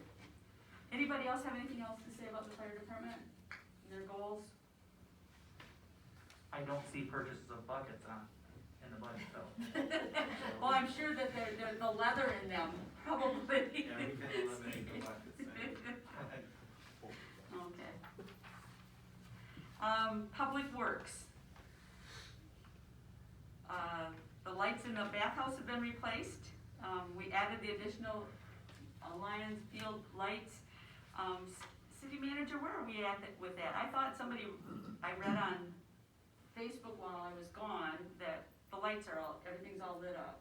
Anybody else have anything else to say about the fire department and their goals? I don't see purchases of buckets in the budget though. Well, I'm sure that there's the leather in them, probably. Yeah, we can eliminate the buckets. Okay. Public Works. The lights in the bathhouse have been replaced. We added the additional Lions Field lights. City manager, where are we at with that? I thought I read on Facebook while I was gone that the lights everything's all lit up.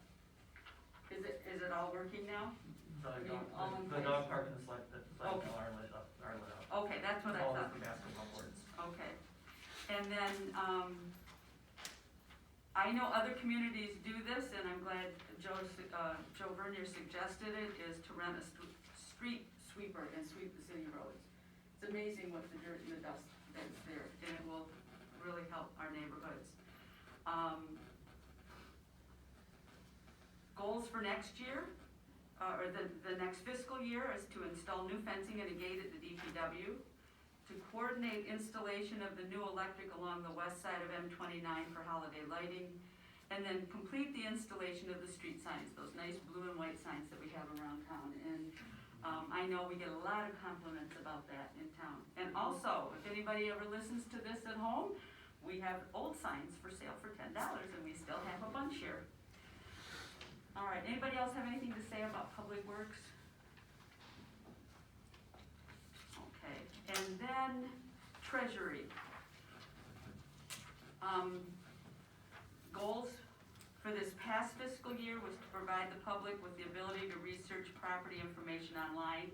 Is it all working now? The dog park and the sled Okay. are lit up. Okay, that's what I All thought. of the basketball courts. Okay. And then, I know other communities do this, and I'm glad Joe Vernier suggested it, is to rent a street sweeper and sweep the city roads. It's amazing what the dirt and the dust that's there, and it will really help our neighborhoods. Goals for next year, or the next fiscal year, is to install new fencing and a gate at the DPW, to coordinate installation of the new electric along the west side of M29 for holiday lighting, and then complete the installation of the street signs, those nice blue and white signs that we have around town. And I know we get a lot of compliments about that in town. And also, if anybody ever listens to this at home, we have old signs for sale for $10, and we still have a bunch here. All right, anybody else have anything to say about Public Works? Okay, and then Treasury. Goals for this past fiscal year was to provide the public with the ability to research property information online,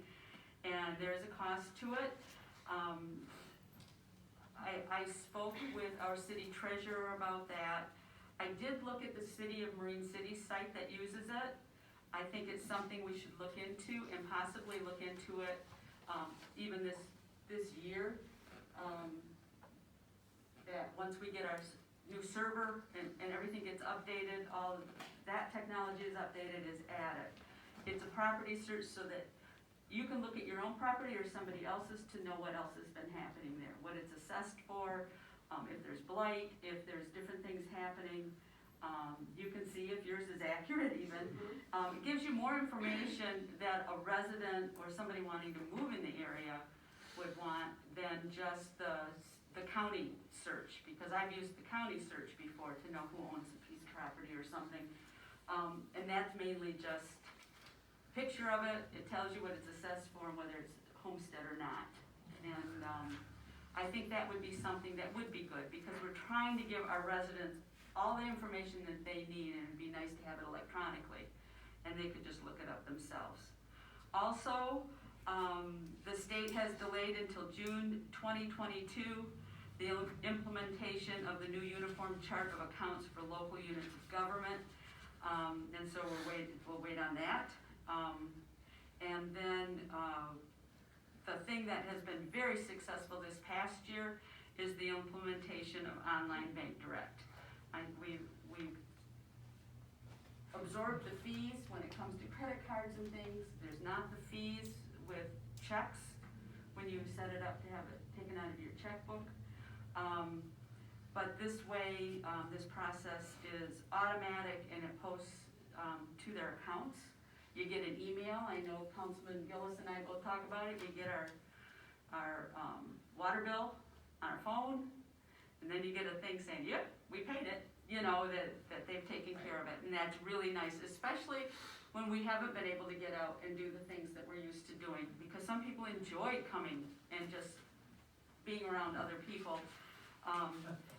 and there is a cost to it. I spoke with our city treasurer about that. I did look at the City of Marine City site that uses it. I think it's something we should look into and possibly look into it, even this year. That once we get our new server and everything gets updated, all that technology is updated, is added. It's a property search so that you can look at your own property or somebody else's to know what else has been happening there, what it's assessed for, if there's blight, if there's different things happening. You can see if yours is accurate even. It gives you more information that a resident or somebody wanting to move in the area would want than just the county search, because I've used the county search before to know who owns a piece of property or something. And that's mainly just picture of it, it tells you what it's assessed for and whether it's homestead or not. And I think that would be something that would be good, because we're trying to give our residents all the information that they need, and it'd be nice to have it electronically, and they could just look it up themselves. Also, the state has delayed until June 2022 the implementation of the new uniform chart of accounts for local units of government, and so we'll wait on that. And then the thing that has been very successful this past year is the implementation of online Bank Direct. We've absorbed the fees when it comes to credit cards and things. There's not the fees with checks. when you set it up to have it taken out of your checkbook. But this way, this process is automatic and it posts to their accounts. You get an email, I know Councilman Gillis and I both talk about it, you get our water bill on our phone, and then you get a thing saying, yep, we paid it, you know, that they've taken care of it, and that's really nice, especially when we haven't been able to get out and do the things that we're used to doing, because some people enjoy coming and just being around other people,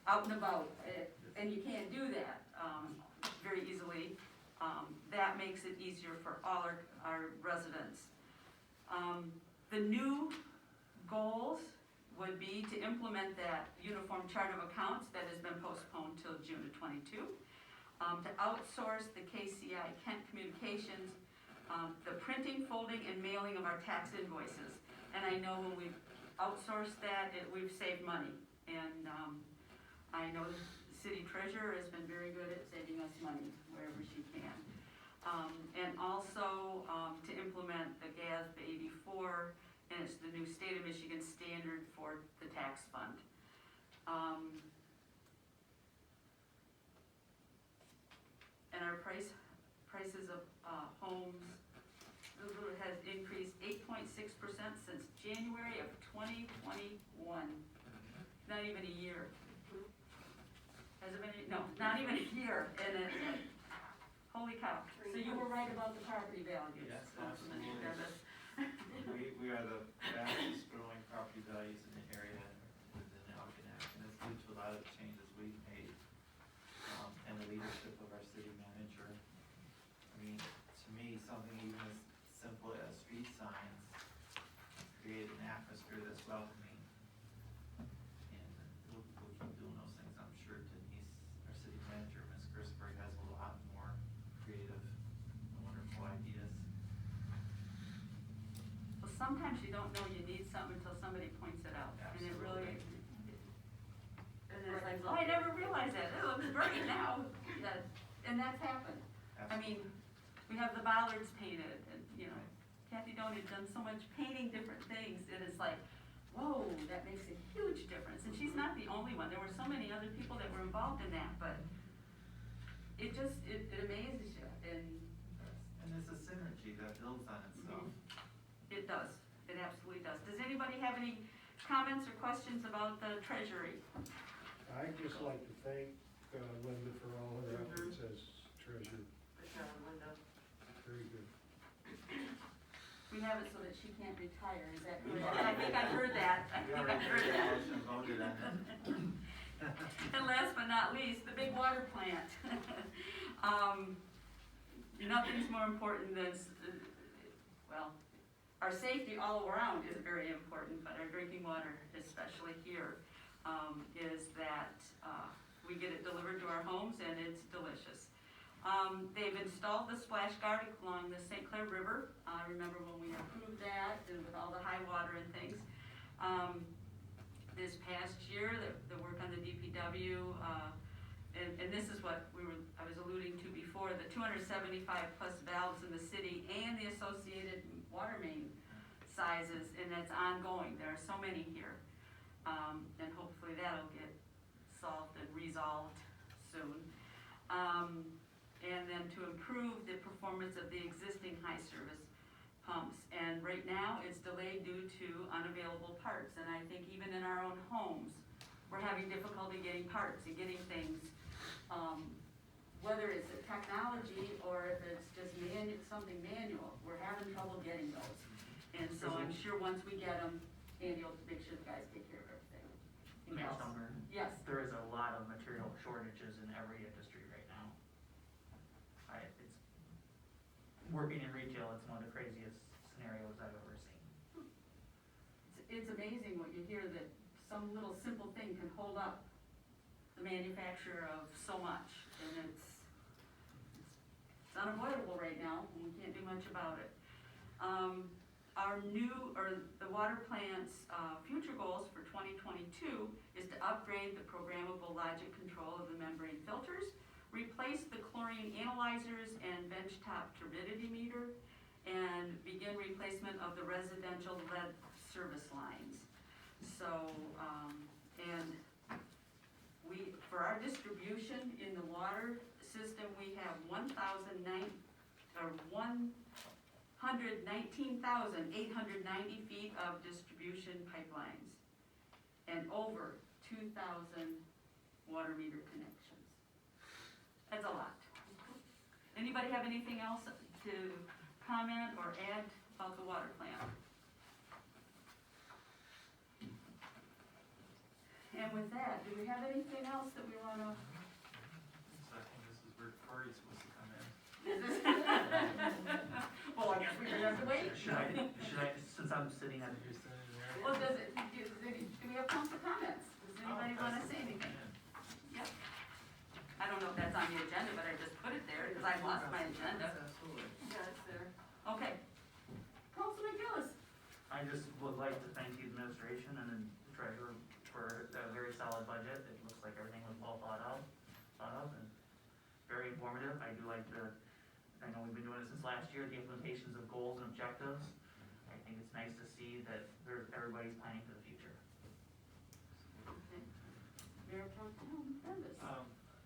out and about, and you can't do that, very easily. That makes it easier for all our residents. The new goals would be to implement that uniform chart of accounts that has been postponed till June of '22, to outsource the KCI Kent Communications, the printing, folding, and mailing of our tax invoices. And I know when we've outsourced that, we've saved money. And I know the city treasurer has been very good at saving us money wherever she can. And also to implement the GASB 84, and it's the new state of Michigan standard for the tax fund. And our prices of homes has increased 8.6% since January of 2021. Not even a year. Has it been, no, not even a year, and holy cow. So you were right about the property values. Yes, Councilman absolutely. Dennis. We are the fastest growing property values in the area within Algonac, and it's due to a lot of changes we've made, and the leadership of our city manager. I mean, to me, something even as simple as street signs create an atmosphere that's welcoming. And we'll keep doing those things. I'm sure Denise, our city manager, Ms. Christopher, has a lot more creative and wonderful ideas. Well, sometimes you don't know you need something until somebody points it out. And it really, and it's like, oh, I never realized that. It looks great now. And that's happened. I mean, we have the bollards painted, and, you know, Kathy Doney had done so much painting different things, and it's like, whoa, that makes a huge difference. And she's not the only one. There were so many other people that were involved in that, but it just, it amazes you, and And it's a synergy that builds on itself. it does. It absolutely does. Does anybody have any comments or questions about the treasury? I'd just like to thank Linda for all her efforts as treasurer. Very good. We have it so that she can't retire, is that correct? I think I've heard that. I We think already I've heard made a that. motion, voted on it. And last but not least, the big water plant. Nothing's more important than, well, our safety all around is very important, but our drinking water, especially here, is that we get it delivered to our homes and it's delicious. They've installed the splash guard along the St. Clair River. I remember when we approved that and with all the high water and things. This past year, the work on the DPW, and this is what I was alluding to before, the 275 plus valves in the city and the associated water main sizes, and that's ongoing. There are so many here. And hopefully that'll get solved and resolved soon. And then to improve the performance of the existing high service pumps. And right now, it's delayed due to unavailable parts. And I think even in our own homes, we're having difficulty getting parts and getting things, whether it's a technology or if it's just something manual, we're having trouble getting those. And so I'm sure once we get them, Andy will make sure the guys take care of everything. Anything Mayor else? Stumber, Yes. there is a lot of material shortages in every industry right now. Working in retail, it's one of the craziest scenarios I've ever seen. It's amazing what you hear, that some little simple thing can hold up the manufacturer of so much, and it's unavoidable right now, and we can't do much about it. The water plant's future goals for 2022 is to upgrade the programmable logic control of the membrane filters, replace the chlorine analyzers and benchtop turbidity meter, and begin replacement of the residential lead service lines. So, and for our distribution in the water system, we have 119,890 feet of distribution pipelines and over 2,000 water meter connections. That's a lot. Anybody have anything else to comment or add about the water plant? And with that, do we have anything else that we wanna? So I think this is where Corey's supposed to come in. Well, I guess we have to wait. Should I, since I'm sitting at You're sitting there. Well, do we have council comments? Does anybody wanna say anything? Yep. I don't know if that's on the agenda, but I just put it there because I lost my agenda. Absolutely. Yeah, it's there. Okay. Councilman Gillis. I just would like to thank the administration and then the treasurer for a very solid budget. It looks like everything was well thought of and very informative. I do like I know we've been doing it since last year, the implementations of goals and objectives. I think it's nice to see that everybody's planning for the future. Okay. Mayor Pro Tem Bembas.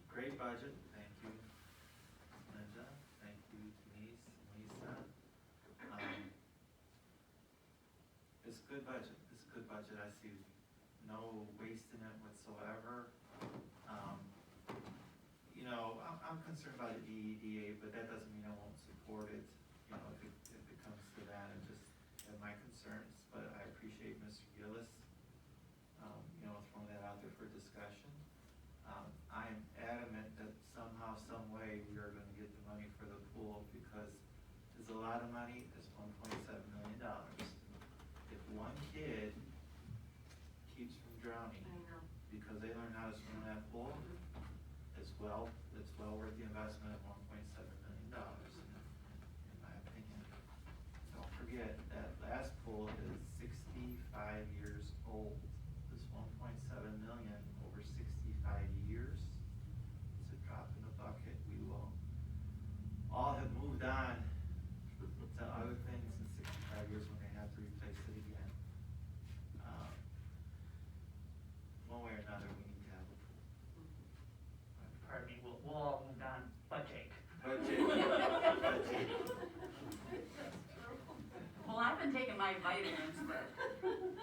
Great budget, thank you, Linda, thank you, Denise, Lisa. It's a good budget, I see no waste in it whatsoever. You know, I'm concerned about the EDA, but that doesn't mean I won't support it, you know, if it comes to that, and just have my concerns, but I appreciate Mr. Gillis, you know, throwing that out there for discussion. I am adamant that somehow, some way, we are gonna get the money for the pool, because it's a lot of money, it's $1.7 million. If one kid keeps from drowning because they learn how to swim in that pool, it's well worth the investment of $1.7 million, in my opinion. Don't forget, that last pool is 65 years old. This 1.7 million over 65 years, it's a drop in the bucket. We will all have moved on to other things in 65 years when they have to replace it again. One way or another, we need to have a pool. Pardon me, we'll all move on, but Jake. Well, I've been taking my vitamins that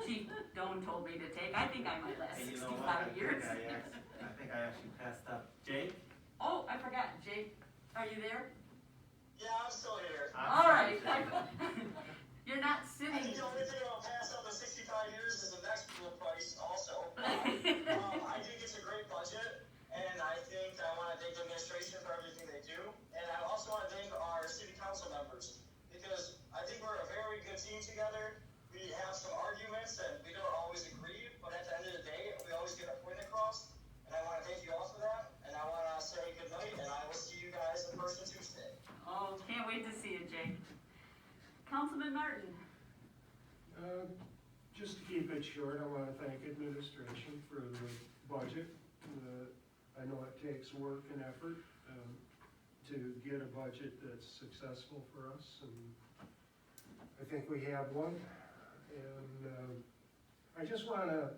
Chief Doan told me to take. I think I might last And you know what? 65 years. I think I actually passed up. Jake? Oh, I forgot, Jake, are you there? Yeah, I'm still here. All right. You're not I sitting. think the only thing I'll pass up the 65 years is the next pool price also. I think it's a great budget, and I think I want to thank the administration for everything they do, and I also want to thank our city council members, because I think we're a very good team together. We have some arguments, and we don't always agree, but at the end of the day, we always get our point across, and I want to thank you all for that, and I want to say good night, and I will see you guys in person Tuesday. Oh, can't wait to see you, Jake. Councilman Martin. Just to keep it short, I want to thank administration for the budget. I know it takes work and effort to get a budget that's successful for us, and I think we have one. And I just want to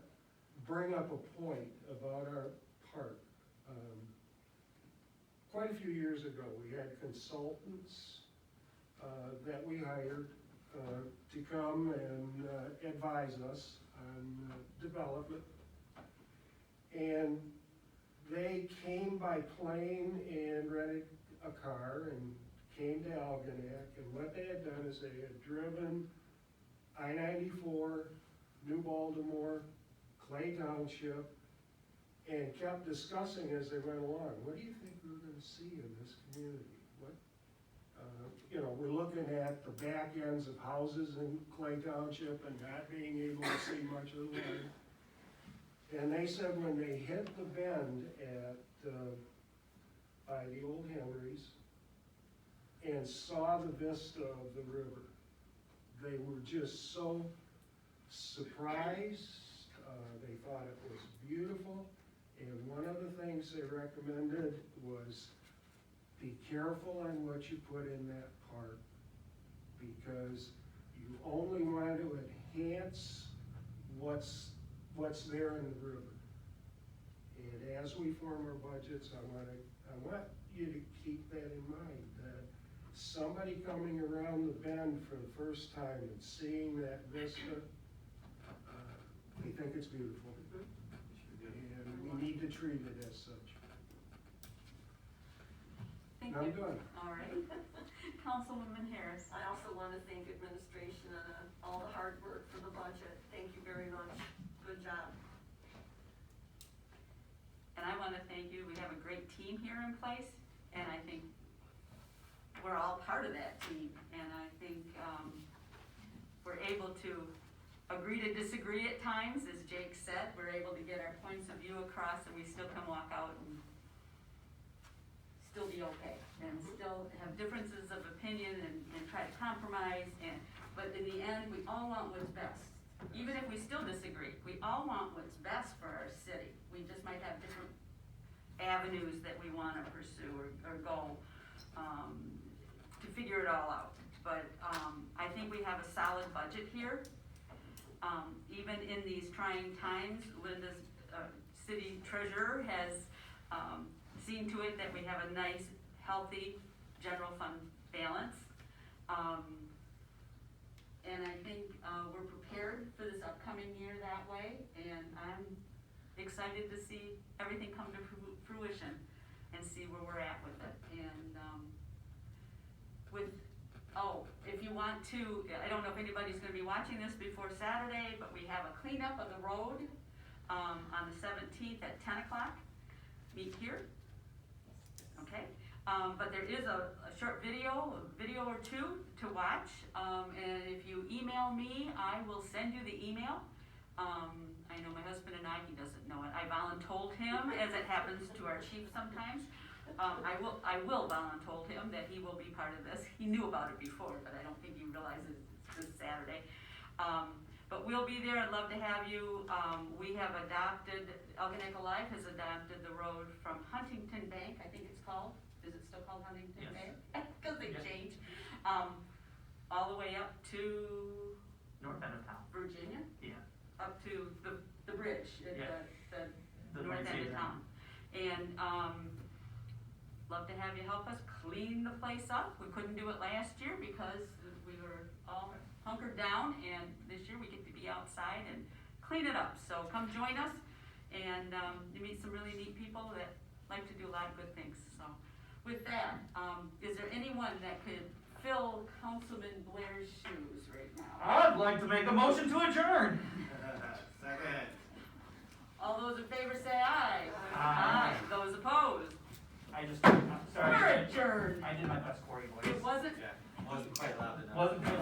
bring up a point about our park. Quite a few years ago, we had consultants that we hired to come and advise us on development. And they came by plane and rented a car and came to Algonac, and what they had done is they had driven I-94, New Baltimore, Clay Township, and kept discussing as they went along, what do you think we're gonna see in this community? What, we're looking at the back ends of houses in Clay Township and not being able to see much of the land. And they said when they hit the bend at, by the old Henrys and saw the vista of the river, they were just so surprised. They thought it was beautiful. And one of the things they recommended was be careful on what you put in that park, because you only want to enhance what's there in the river. And as we form our budgets, I want you to keep that in mind, that somebody coming around the bend for the first time and seeing that vista, they think it's beautiful. And we need to treat it as such. Thank I'm you. done. All right. Councilwoman Harris. I also want to thank administration and all the hard work for the budget. Thank you very much. Good job. And I want to thank you. We have a great team here in place, and I think we're all part of that team. And I think we're able to agree to disagree at times, as Jake said. We're able to get our points of view across, and we still can walk out and still be okay, and still have differences of opinion and try to compromise, but in the end, we all want what's best. Even if we still disagree, we all want what's best for our city. We just might have different avenues that we wanna pursue or go, to figure it all out. But, I think we have a solid budget here. Even in these trying times, Linda's, city treasurer has, seen to it that we have a nice, healthy general fund balance. And I think, we're prepared for this upcoming year that way, and I'm excited to see everything come to fruition and see where we're at with it. And, if you want to, I don't know if anybody's gonna be watching this before Saturday, but we have a cleanup of the road, on the 17th at 10 o'clock. Meet here. Okay, but there is a short video or two to watch, and if you email me, I will send you the email. I know my husband and he doesn't know it, I voluntold him, as it happens to our chief sometimes. I will voluntold him that he will be part of this. He knew about it before, but I don't think he realizes it's this Saturday. But we'll be there. I'd love to have you. We have adopted, Elginak Alive has adopted the road from Huntington Bank, I think it's called. Is it still called Huntington Yes. Bank? Because they Yes. changed. All the way up to North end of town. Virginia, Yeah. up to the bridge at Yeah. the north end of town. And, love to have you help us clean the place up. We couldn't do it last year because we were all hunkered down, and this year we get to be outside and clean it up. So come join us, and you meet some really neat people that like to do a lot of good things. So with that, is there anyone that could fill Councilman Blair's shoes right now? I'd like to make a motion to adjourn. Second. All those in favor say aye. Aye. Those opposed? I'm sorry. We're adjourned. I did my best Corey voice.